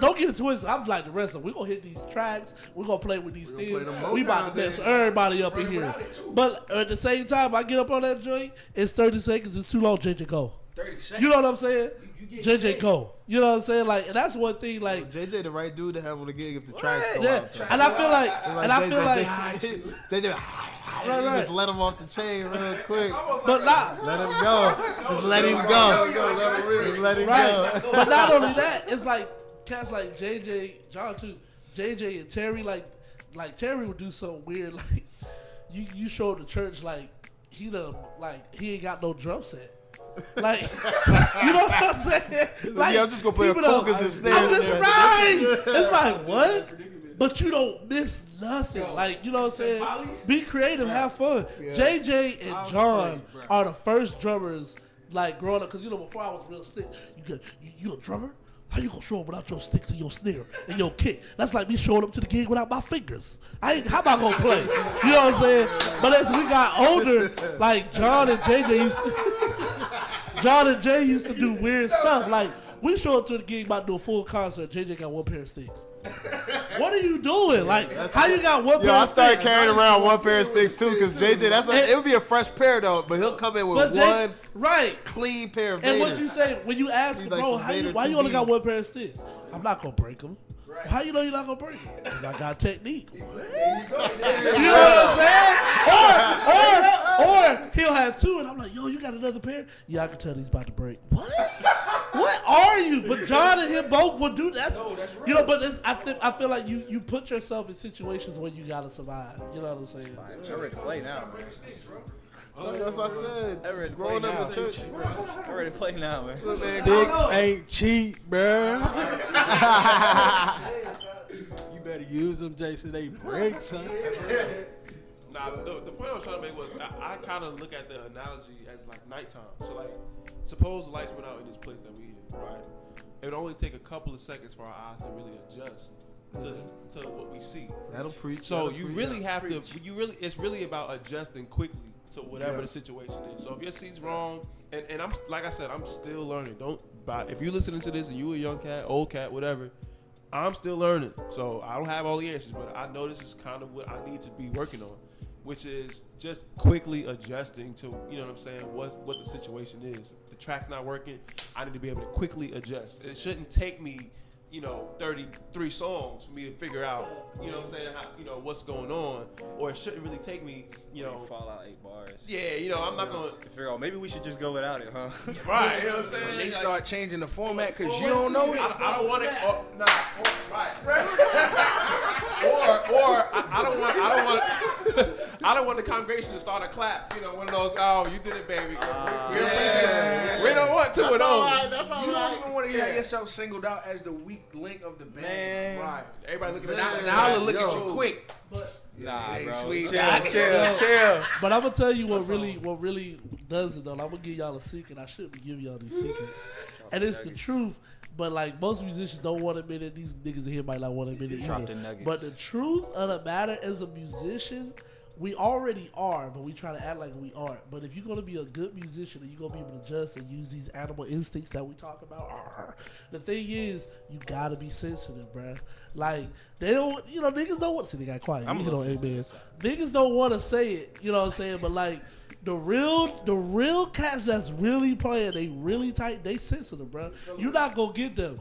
don't get it twisted. I'm like the rest of them. We gonna hit these tracks. We gonna play with these things. We about to mess everybody up in here. But at the same time, I get up on that joint. It's 30 seconds. It's too long. JJ go. 30 seconds. You know what I'm saying? You JJ go. You know what I'm saying? Like, and that's one thing. Like JJ, the right dude to have on the gig if the tracks go yeah. out. And I feel like, JJ, just let him off the chain real quick. but not. Let him go. Just let him go. Just let him Right. go. But not only that, it's like cats like JJ, John too, JJ and Terry. Like Terry would do something weird. Like you show the church like he ain't got no drum set. Like, you know what I'm saying? Like, I'm just gonna play a congas and snares. I'm just right. It's like what? But you don't miss nothing. Like, you know what I'm saying? Be creative, have fun. JJ and John are the first drummers like growing up. Cause you know before I was real stick, you a drummer? How you gonna show up without your sticks and your snare and your kick? That's like me showing up to the gig without my fingers. How am I gonna play? You know what I'm saying? But as we got older, like John and Jay used to do weird stuff. Like we show up to the gig about to do a full concert. JJ got one pair of sticks. What are you doing? Like how you got one pair of sticks? I started carrying around one pair of sticks too, cause JJ, it would be a fresh pair though, but he'll come in with one clean pair of Vaders. And what you say when you ask him, bro, why you only got one pair of sticks? I'm not gonna break them. Right. How you know you're not gonna break them? Because I got technique. You know what I'm saying? Or he'll have two, and I'm like, yo, you got another pair? Yeah, I can tell he's about to break. What? What are you? But John and him both would do that. No, that's right. You know, but I feel like you put yourself in situations where you gotta survive. You know what I'm saying? I'm ready to play now. That's what I said. I'm ready to play now. I'm ready to play now, man. Sticks ain't cheap, bro. You better use them, Jason. They break, son. Nah, the point I was trying to make was I kind of look at the analogy as like nighttime. So like, suppose the lights went out in this place that we in, right? It would only take a couple of seconds for our eyes to really adjust to what we see. That'll preach. So you really have to. It's really about adjusting quickly to whatever the situation is. So if your seat's wrong, and I'm like I said, I'm still learning. If you're listening to this and you a young cat, old cat, whatever, I'm still learning. So I don't have all the answers, but I know this is kind of what I need to be working on, which is just quickly adjusting to, you know what I'm saying, what the situation is. If the track's not working, I need to be able to quickly adjust. It shouldn't take me, 33 songs for me to figure out, you know what I'm saying, how, what's going on. Or it shouldn't really take me, fall out 8 bars. Yeah, I'm not going to figure out, maybe we should just go without it, huh? Right, you know what I'm saying? When they start changing the format because you don't know it. I don't want it. I don't want the congregation to start a clap. One of those. Oh, you did it, baby. We don't want two of those. You don't even want to hear yourself singled out as the weak link of the band. Man. Right. Everybody looking at now they'll look at you quick. Nah, bro. Sweet. Chill. But I'm gonna tell you what really does it though. I'm gonna give y'all a secret. I shouldn't be giving y'all these secrets, and it's the truth. But like most musicians don't want to admit it. These niggas in here might not want to admit it either. But the truth of the matter, as a musician, we already are, but we try to act like we aren't. But if you're gonna be a good musician and you're gonna be able to adjust and use these animal instincts that we talk about, the thing is, you gotta be sensitive, bruh. Like they don't, niggas don't want to say they got quiet. Niggas don't want to say it, you know what I'm saying? But like, The real cats that's really playing, they really tight, they sensitive, bro. You're not gonna get them.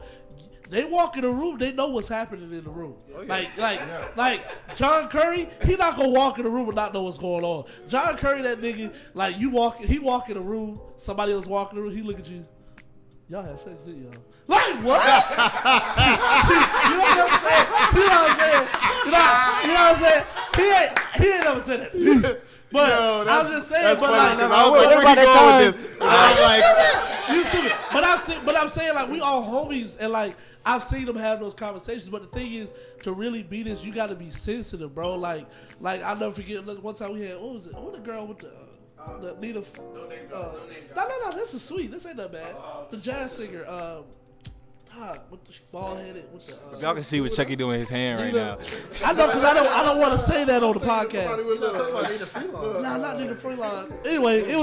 They walk in the room, they know what's happening in the room. Oh, yeah. Like John Curry, he not gonna walk in the room and not know what's going on. John Curry, that nigga, like he walk in the room, somebody else walk in the room, he look at you. Y'all had sex, didn't y'all? Like what? You know what I'm saying? You know what I'm saying? You know what I'm saying? He ain't never said that. But Yo, I was just saying, that's but funny, like, 'cause I was like, where you going with this? And I'm like, you stupid. But I'm saying like we all homies, and like I've seen them have those conversations. But the thing is, to really be this, you got to be sensitive, bro. Like I'll never forget. One time we had, what was it? Who the girl with the Nina? No. This is sweet. This ain't that bad. The jazz singer. With the bald headed. If y'all can see what Chucky doing his hand right now. I know, because I don't want to say that on the podcast. nah, not Nina Freelon. Anyway, it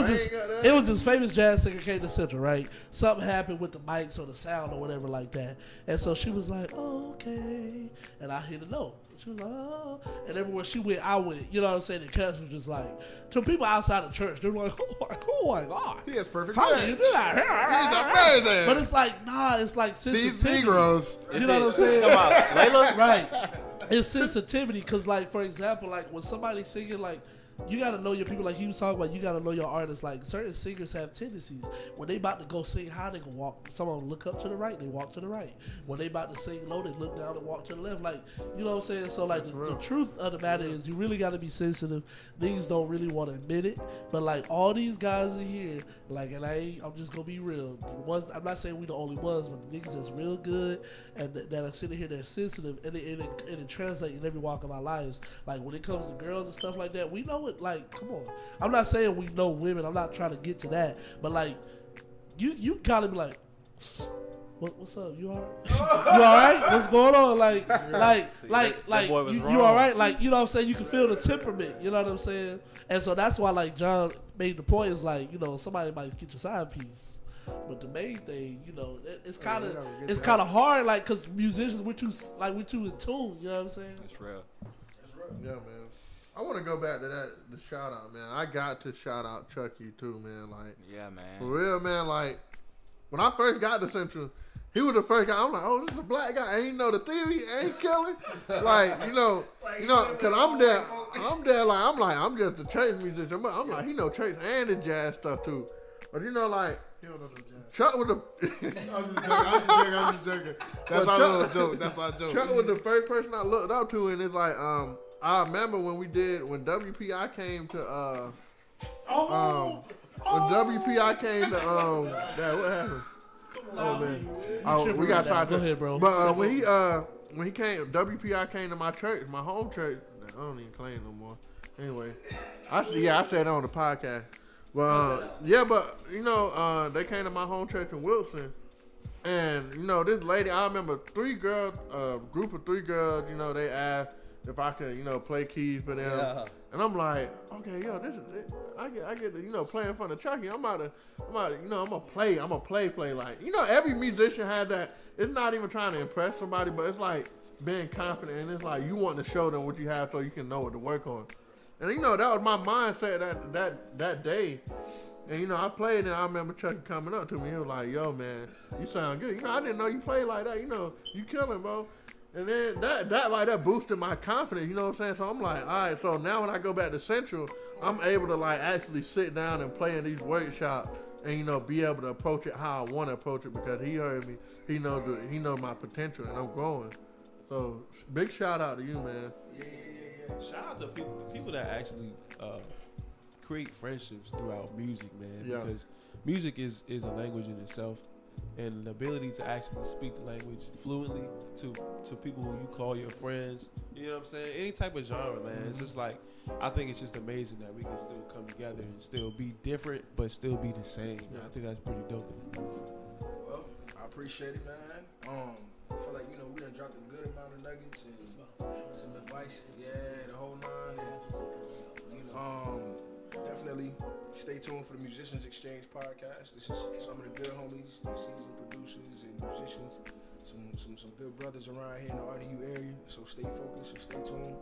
was this famous jazz singer came to Central, right? Something happened with the mics or the sound or whatever like that, and so she was like, oh, "Okay," and I hit a note. She was like, "Oh," and everywhere she went, I went. You know what I'm saying? The cats was just like, to people outside the church, they're like, "Oh my God, he has perfect how pitch. do you do that?" He's amazing. But it's like, nah, it's like sensitivity. These Negroes. You know what I'm saying? Talking about Layla? Right. It's sensitivity, because like, for example, like when somebody's singing, like, you gotta know your people. Like he was talking about, you gotta know your artists. Like certain singers have tendencies. When they about to go sing high, they can walk. Some of them look up to the right, they walk to the right. When they about to sing low, they look down and walk to the left. Like, you know what I'm saying? So like the truth of the matter is, you really gotta be sensitive. Niggas don't really want to admit it, but like all these guys in here, like, and I'm just gonna be real. The ones, I'm not saying we the only ones, but the niggas that's real good and that are sitting here that's sensitive, and it translates in every walk of our lives. Like when it comes to girls and stuff like that, we know it. Like, come on. I'm not saying we know women. I'm not trying to get to that. But like, you gotta be like, what's up? You alright? You alright? What's going on? Like, you alright? Like, you know what I'm saying? You can feel the temperament. You know what I'm saying? And so that's why, like, John made the point is like, you know, somebody might get your side piece. But the main thing, you know, it's kind of hard, like, cause musicians we're too in tune. You know what I'm saying? That's real. Yeah, man. I want to go back to the shout out, man. I got to shout out Chucky too, man. Like, yeah, man. For real, man. Like, when I first got to Central, he was the first guy. I'm like, oh, this is a black guy. I ain't know the theory, ain't killing. Like, you know, cause I'm there. Like, I'm just a church musician. But I'm like, he know church and the jazz stuff too. But you know, like, He don't know the jazz. Chuck was the. I'm just joking. That's our little joke. That's our joke. Chuck was the first person I looked up to, and it's like, I remember when WPI came to when WPI came to what happened? Oh man. Oh, we got to try to go ahead, bro. But when he came, WPI came to my church, my home church. I don't even claim no more. Anyway, I said it on the podcast. But but you know, they came to my home church in Wilson. And you know, this lady, I remember group of three girls, you know, they asked if I could, you know, play keys for them. Yeah. And I'm like, okay, yo, this is it. I get to, you know, play in front of Chucky. I'm about to, you know, I'm gonna play like, you know, every musician had that. It's not even trying to impress somebody, but it's like being confident, and it's like you want to show them what you have so you can know what to work on. And you know, that was my mindset that day. And you know, I played, and I remember Chucky coming up to me. He was like, yo, man, you sound good. You know, I didn't know you played like that. You know, you killing, bro. And then that boosted my confidence, you know what I'm saying? So I'm like, all right, so now when I go back to Central, I'm able to like actually sit down and play in these workshops and, you know, be able to approach it how I want to approach it, because he heard me. He knows my potential, and I'm growing. So big shout out to you, man. Yeah. Shout out to people that actually create friendships throughout music, man. Yeah. Because music is a language in itself. And the ability to actually speak the language fluently to people who you call your friends, you know what I'm saying? Any type of genre, man. It's just like, I think it's just amazing that we can still come together and still be different, but still be the same. Yeah. I think that's pretty dope. Well, I appreciate it, man. I feel like, you know, we done dropped a good amount of nuggets and some advice. Yeah, the whole nine. And, you know, definitely stay tuned for the Musicians Exchange podcast. This is some of the good homies, the seasoned producers and musicians, some good brothers around here in the RDU area. So stay focused and stay tuned.